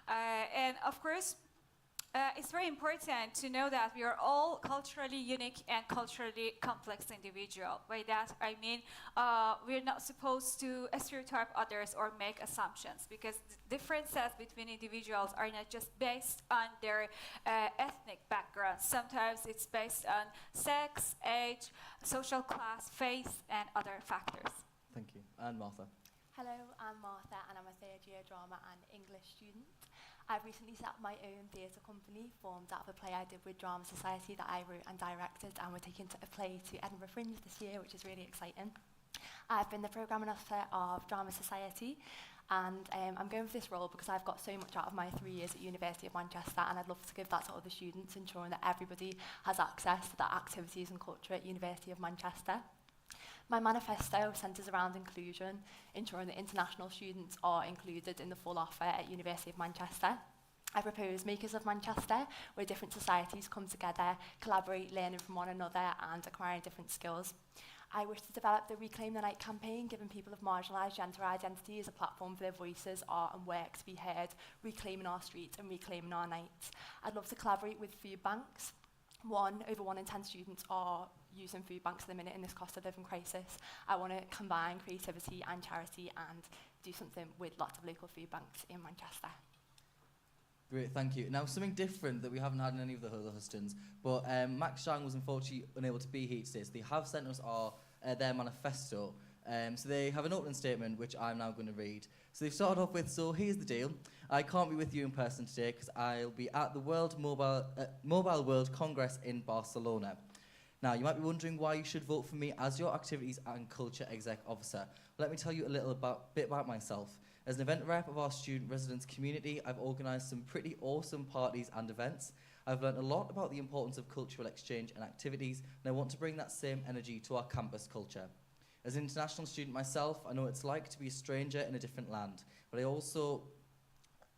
And of course, it's very important to know that we are all culturally unique and culturally complex individuals. By that, I mean we're not supposed to stereotype others or make assumptions, because the differences between individuals are not just based on their ethnic background. Sometimes it's based on sex, age, social class, faith, and other factors. Thank you. And Martha. Hello, I'm Martha, and I'm a 3rd-year drama and English student. I've recently set up my own theatre company formed out of a play I did with Drama Society that I wrote and directed, and we're taking a play to Edinburgh Fringe this year, which is really exciting. I've been the programming officer of Drama Society, and I'm going for this role because I've got so much out of my 3 years at University of Manchester, and I'd love to give that to other students, ensuring that everybody has access to the activities and culture at University of Manchester. My manifesto centres around inclusion, ensuring that international students are included in the full offer at University of Manchester. I propose Makers of Manchester, where different societies come together, collaborate, learning from one another and acquiring different skills. I wish to develop the Reclaim the Night campaign, giving people of marginalised gender identity as a platform for their voices, art and work to be heard, reclaiming our streets and reclaiming our nights. I'd love to collaborate with food banks. Over 1 in 10 students are using food banks at the minute in this cost of living crisis. I want to combine creativity and charity and do something with lots of local food banks in Manchester. Great, thank you. Now, something different that we haven't had in any of the other hustings, but Max Zhang was unfortunately unable to be here today, so they have sent us their manifesto. So they have an opening statement, which I'm now going to read. So they've started off with, so here's the deal. I can't be with you in person today because I'll be at the Mobile World Congress in Barcelona. Now, you might be wondering why you should vote for me as your Activities and Culture Exec Officer. Let me tell you a little bit about myself. As an event rep of our student residence community, I've organised some pretty awesome parties and events. I've learned a lot about the importance of cultural exchange and activities, and I want to bring that same energy to our campus culture. As an international student myself, I know what it's like to be a stranger in a different land, but I also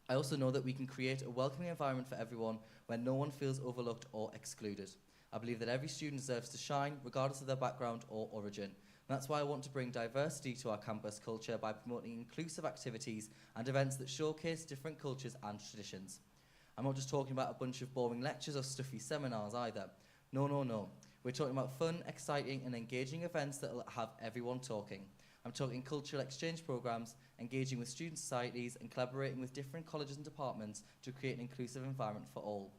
know that we can create a welcoming environment for everyone where no one feels overlooked or excluded. I believe that every student deserves to shine, regardless of their background or origin. And that's why I want to bring diversity to our campus culture by promoting inclusive activities and events that showcase different cultures and traditions. I'm not just talking about a bunch of boring lectures or stuffy seminars either. No, no, no. We're talking about fun, exciting and engaging events that will have everyone talking. I'm talking cultural exchange programs, engaging with student societies and collaborating with different colleges and departments to create an inclusive environment for all.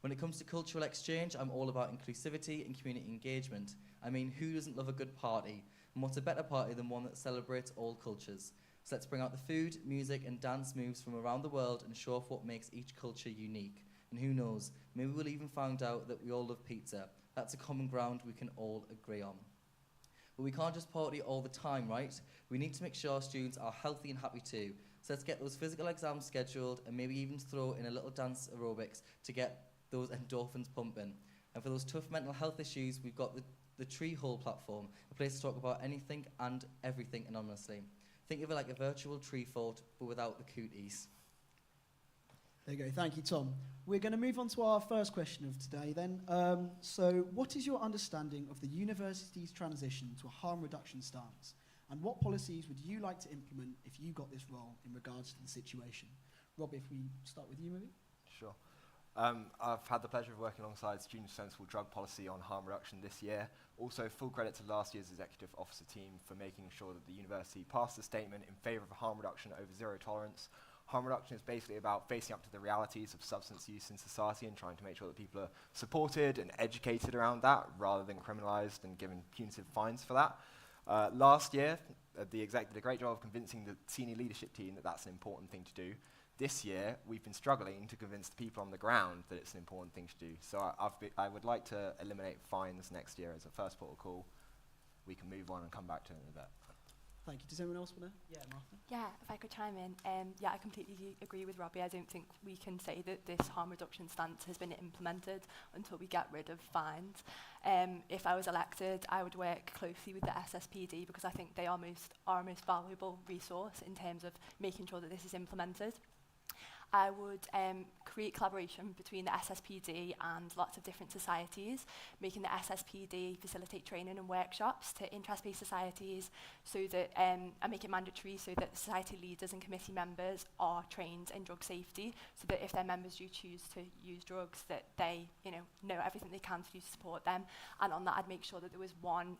When it comes to cultural exchange, I'm all about inclusivity and community engagement. I mean, who doesn't love a good party? And what's a better party than one that celebrates all cultures? So let's bring out the food, music and dance moves from around the world and show off what makes each culture unique. And who knows, maybe we'll even find out that we all love pizza. That's a common ground we can all agree on. But we can't just party all the time, right? We need to make sure our students are healthy and happy too. So let's get those physical exams scheduled and maybe even throw in a little dance aerobics to get those endorphins pumping. And for those tough mental health issues, we've got the Tree Hole platform, a place to talk about anything and everything anonymously. Think of it like a virtual tree fort, but without the cooties. There you go. Thank you, Tom. We're going to move on to our first question of today then. So what is your understanding of the university's transition to a harm reduction stance? And what policies would you like to implement if you got this role in regards to the situation? Rob, if we start with you, maybe? Sure. I've had the pleasure of working alongside Students' Sensible Drug Policy on harm reduction this year. Also, full credit to last year's Executive Officer team for making sure that the university passed a statement in favour of harm reduction over zero tolerance. Harm reduction is basically about facing up to the realities of substance use in society and trying to make sure that people are supported and educated around that rather than criminalised and given punitive fines for that. Last year, the exec did a great job of convincing the senior leadership team that that's an important thing to do. This year, we've been struggling to convince the people on the ground that it's an important thing to do. So I would like to eliminate fines next year as a first port of call. We can move on and come back to it in a bit. Thank you. Does anyone else want to? Yeah, Martha. Yeah, if I could chime in. Yeah, I completely agree with Robbie. I don't think we can say that this harm reduction stance has been implemented until we get rid of fines. If I was elected, I would work closely with the SSPD because I think they are our most valuable resource in terms of making sure that this is implemented. I would create collaboration between the SSPD and lots of different societies, making the SSPD facilitate training and workshops to interest-based societies so that, and make it mandatory so that society leaders and committee members are trained in drug safety, so that if their members do choose to use drugs, that they know everything they can to do to support them. And on that, I'd make sure that there was one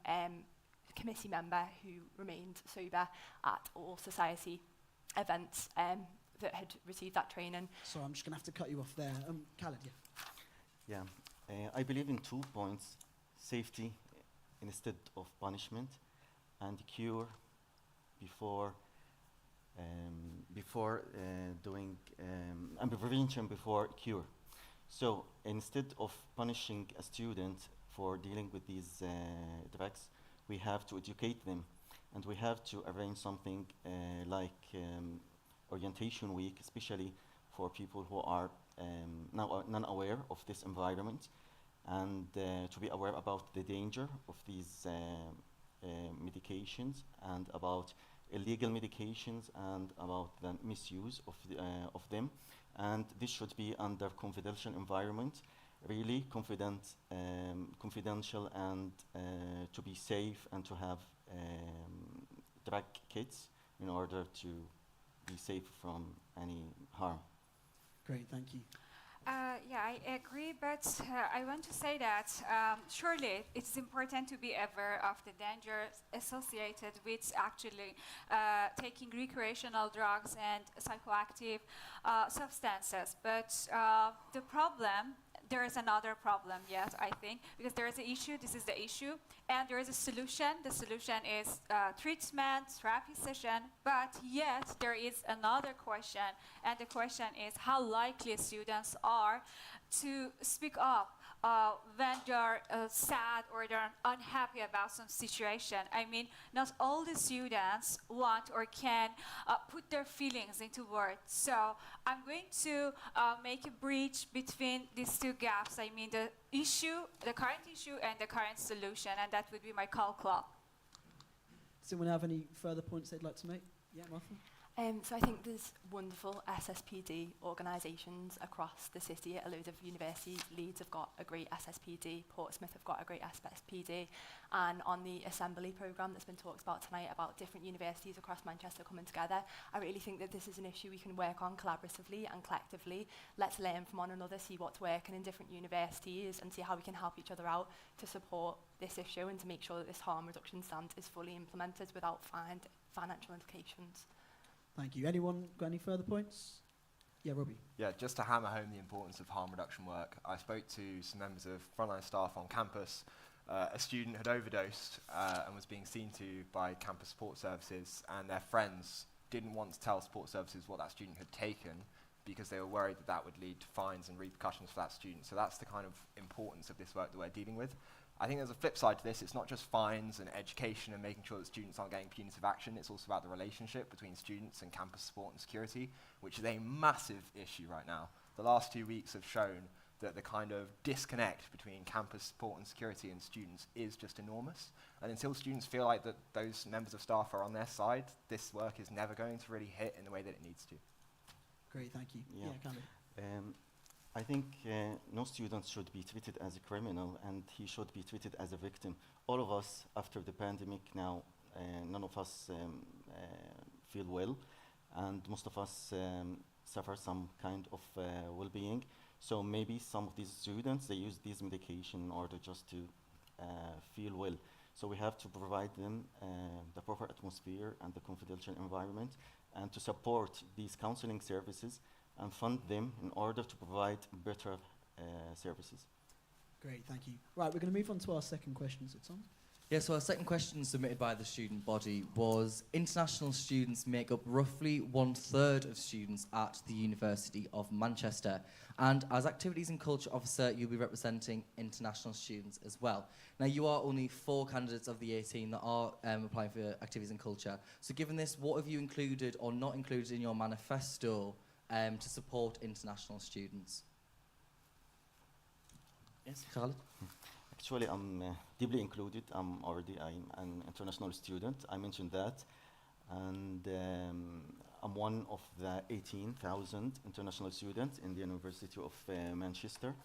committee member who remained sober at all society events that had received that training. So I'm just going to have to cut you off there. Khaled, yeah. Yeah, I believe in 2 points: safety instead of punishment, and cure before doing and prevention before cure. So instead of punishing a student for dealing with these drugs, we have to educate them, and we have to arrange something like orientation week, especially for people who are now non-aware of this environment, and to be aware about the danger of these medications and about illegal medications and about the misuse of them. And this should be under confidential environment, really confidential, and to be safe and to have drug kits in order to be safe from any harm. Great, thank you. Yeah, I agree, but I want to say that surely it's important to be aware of the dangers associated with actually taking recreational drugs and psychoactive substances. But the problem, there is another problem yet, I think, because there is an issue, this is the issue, and there is a solution. The solution is treatment, therapy session, but yet there is another question, and the question is how likely students are to speak up when they're sad or they're unhappy about some situation. I mean, not all the students want or can put their feelings into words. So I'm going to make a bridge between these two gaps. I mean, the issue, the current issue and the current solution, and that would be my call club. Does anyone have any further points they'd like to make? Yeah, Martha? So I think there's wonderful SSPD organisations across the city. A load of universities, Leeds have got a great SSPD, Portsmouth have got a great SSPD, and on the assembly programme that's been talked about tonight about different universities across Manchester coming together, I really think that this is an issue we can work on collaboratively and collectively. Let's learn from one another, see what's working in different universities and see how we can help each other out to support this issue and to make sure that this harm reduction stand is fully implemented without financial implications. Thank you. Anyone got any further points? Yeah, Robbie. Yeah, just to hammer home the importance of harm reduction work, I spoke to some members of frontline staff on campus. A student had overdosed and was being seen to by campus support services, and their friends didn't want to tell support services what that student had taken because they were worried that that would lead to fines and repercussions for that student. So that's the kind of importance of this work that we're dealing with. I think there's a flip side to this. It's not just fines and education and making sure that students aren't getting punitive action. It's also about the relationship between students and campus support and security, which is a massive issue right now. The last 2 weeks have shown that the kind of disconnect between campus support and security and students is just enormous. And until students feel like that those members of staff are on their side, this work is never going to really hit in the way that it needs to. Great, thank you. Yeah. Khaled. I think no student should be treated as a criminal, and he should be treated as a victim. All of us, after the pandemic now, none of us feel well, and most of us suffer some kind of well-being. So maybe some of these students, they use these medication in order just to feel well. So we have to provide them the proper atmosphere and the confidential environment, and to support these counseling services and fund them in order to provide better services. Great, thank you. Right, we're going to move on to our second question. Is it Tom? Yeah, so our second question submitted by the student body was, international students make up roughly 1/3 of students at the University of Manchester. And as Activities and Culture Officer, you'll be representing international students as well. Now, you are only 4 candidates of the 18 that are applying for Activities and Culture. So given this, what have you included or not included in your manifesto to support international students? Yes, Khaled? Actually, I'm deeply included. I'm an international student. I mentioned that. And I'm one of the 18,000 international students in the University of Manchester.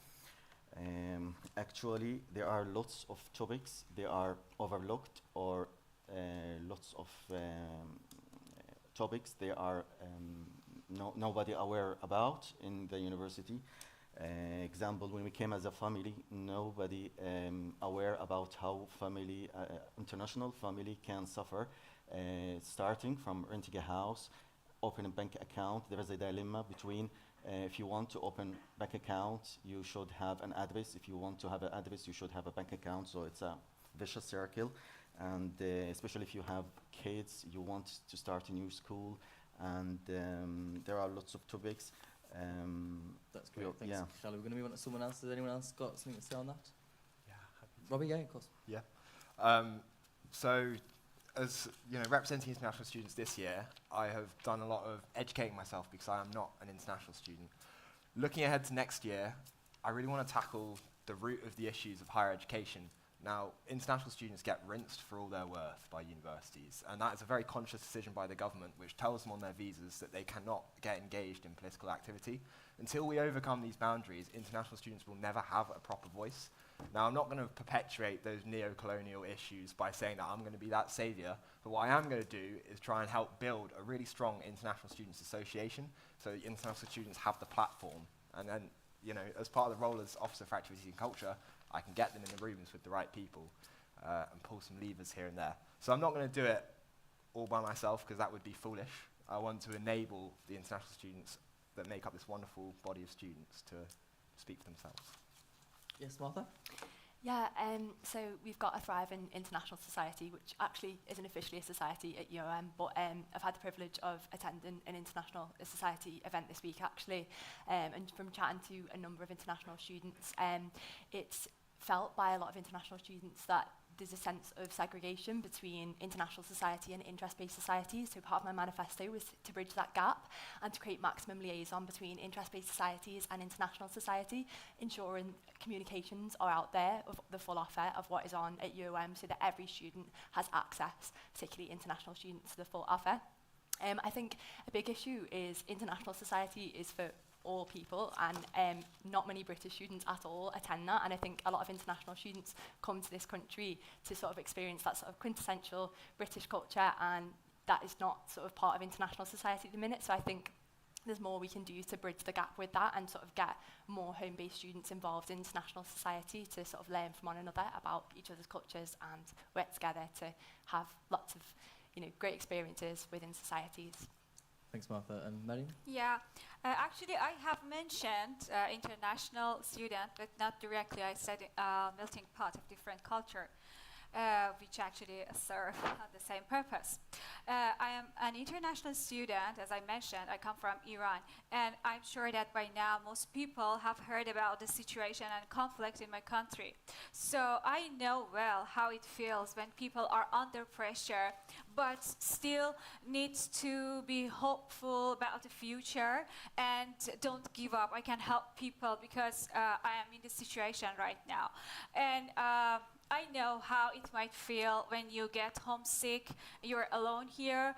Actually, there are lots of topics. They are overlooked, or lots of topics they are nobody aware about in the university. Example, when we came as a family, nobody aware about how family, international family can suffer, starting from renting a house, open a bank account. There is a dilemma between if you want to open bank account, you should have an address. If you want to have an address, you should have a bank account. So it's a vicious circle. And especially if you have kids, you want to start a new school, and there are lots of topics. That's great. Thanks, Charlie. We're going to move on to someone else. Has anyone else got something to say on that? Yeah, Robbie, yeah, of course. Yeah. So, as you know, representing international students this year, I have done a lot of educating myself because I am not an international student. Looking ahead to next year, I really want to tackle the root of the issues of higher education, Now, international students get rinsed for all their worth by universities, and that is a very conscious decision by the government, which tells them on their visas that they cannot get engaged in political activity. Until we overcome these boundaries, international students will never have a proper voice. Now, I'm not going to perpetuate those neo-colonial issues by saying that I'm going to be that saviour, but what I am going to do is try and help build a really strong International Students Association, so that international students have the platform. And then, you know, as part of the role as Officer for Activities and Culture, I can get them in the rooms with the right people and pull some levers here and there. So I'm not going to do it all by myself, because that would be foolish. I want to enable the international students that make up this wonderful body of students to speak for themselves. Yes, Martha? Yeah, so we've got a thriving international society, which actually isn't officially a society at UOM, but I've had the privilege of attending an international society event this week, actually, and from chatting to a number of international students, it's felt by a lot of international students that there's a sense of segregation between international society and interest-based societies. So part of my manifesto was to bridge that gap and to create maximum liaison between interest-based societies and international society, ensuring communications are out there of the full offer of what is on at UOM, so that every student has access, particularly international students, to the full offer. I think a big issue is international society is for all people, and not many British students at all attend that, and I think a lot of international students come to this country to sort of experience that sort of quintessential British culture, and that is not sort of part of international society at the minute. So I think there's more we can do to bridge the gap with that and sort of get more home-based students involved in international society to sort of learn from one another about each other's cultures and work together to have lots of, you know, great experiences within societies. Thanks, Martha. And Mariam? Yeah, actually I have mentioned international student, but not directly. I said melting pot of different culture, which actually serve the same purpose. I am an international student, as I mentioned. I come from Iran, and I'm sure that by now most people have heard about the situation and conflict in my country. So I know well how it feels when people are under pressure, but still need to be hopeful about the future and don't give up. I can help people because I am in this situation right now. And I know how it might feel when you get homesick, you're alone here,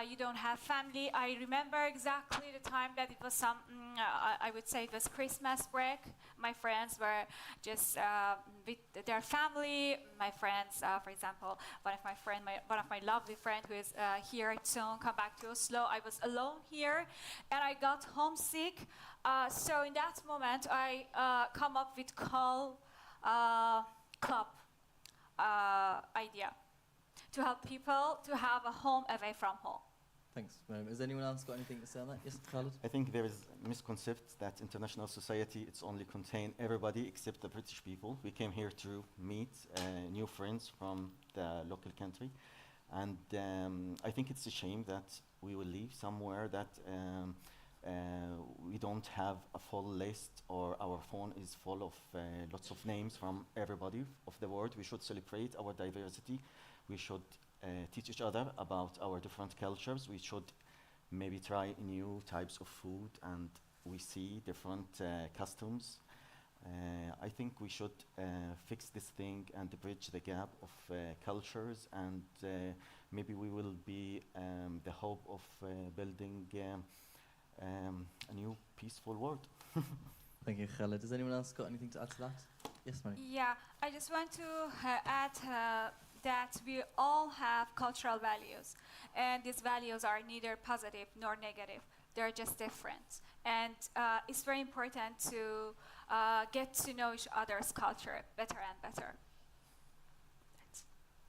you don't have family. I remember exactly the time that it was I would say it was Christmas break. My friends were just with their family. My friends, for example, one of my lovely friends who is here soon, come back to Oslo. I was alone here, and I got homesick. So in that moment, I come up with call club idea to help people to have a home away from home. Thanks, Mariam. Has anyone else got anything to say on that? Yes, Khalid? I think there is a misconception that international society, it's only contain everybody except the British people. We came here to meet new friends from the local country. And I think it's a shame that we will leave somewhere that we don't have a full list, or our phone is full of lots of names from everybody of the world. We should celebrate our diversity. We should teach each other about our different cultures. We should maybe try new types of food, and we see different customs. I think we should fix this thing and bridge the gap of cultures, and maybe we will be the hope of building a new peaceful world. Thank you, Khalid. Has anyone else got anything to add to that? Yes, Mariam. Yeah, I just want to add that we all have cultural values, and these values are neither positive nor negative. They're just different. And it's very important to get to know each other's culture better and better.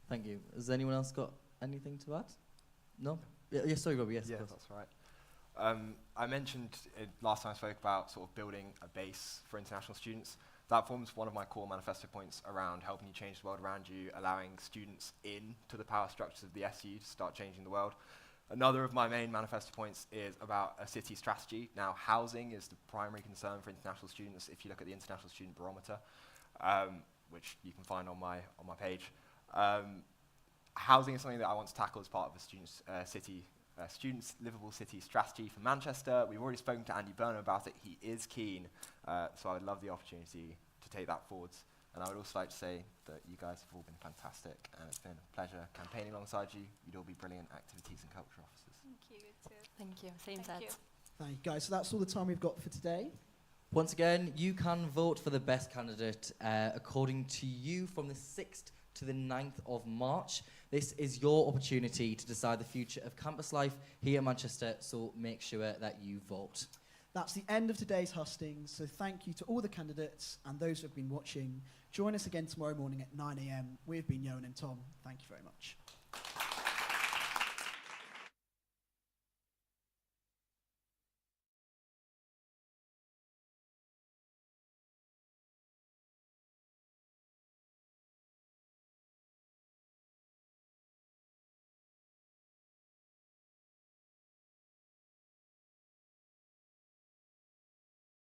Thank you. Has anyone else got anything to add? No? Yes, sorry, Robbie. Yes, yeah, that's right. I mentioned last time I spoke about sort of building a base for international students. That forms one of my core manifesto points around helping you change the world around you, allowing students into the power structures of the SU to start changing the world. Another of my main manifesto points is about a city strategy. Now, housing is the primary concern for international students if you look at the International Student Barometer, which you can find on my page. Housing is something that I want to tackle as part of the Students' Livable City strategy for Manchester. We've already spoken to Andy Burnham about it. He is keen, so I would love the opportunity to take that forwards. And I would also like to say that you guys have all been fantastic, and it's been a pleasure campaigning alongside you. You'd all be brilliant activities and culture officers. Thank you, you too. Thank you. Same said. Thank you, guys. So that's all the time we've got for today. Once again, you can vote for the best candidate according to you from the 6th to the 9th of March. This is your opportunity to decide the future of campus life here in Manchester, so make sure that you vote. That's the end of today's hustings, so thank you to all the candidates and those who have been watching. Join us again tomorrow morning at 9 a.m. We've been Yoan and Tom. Thank you very much.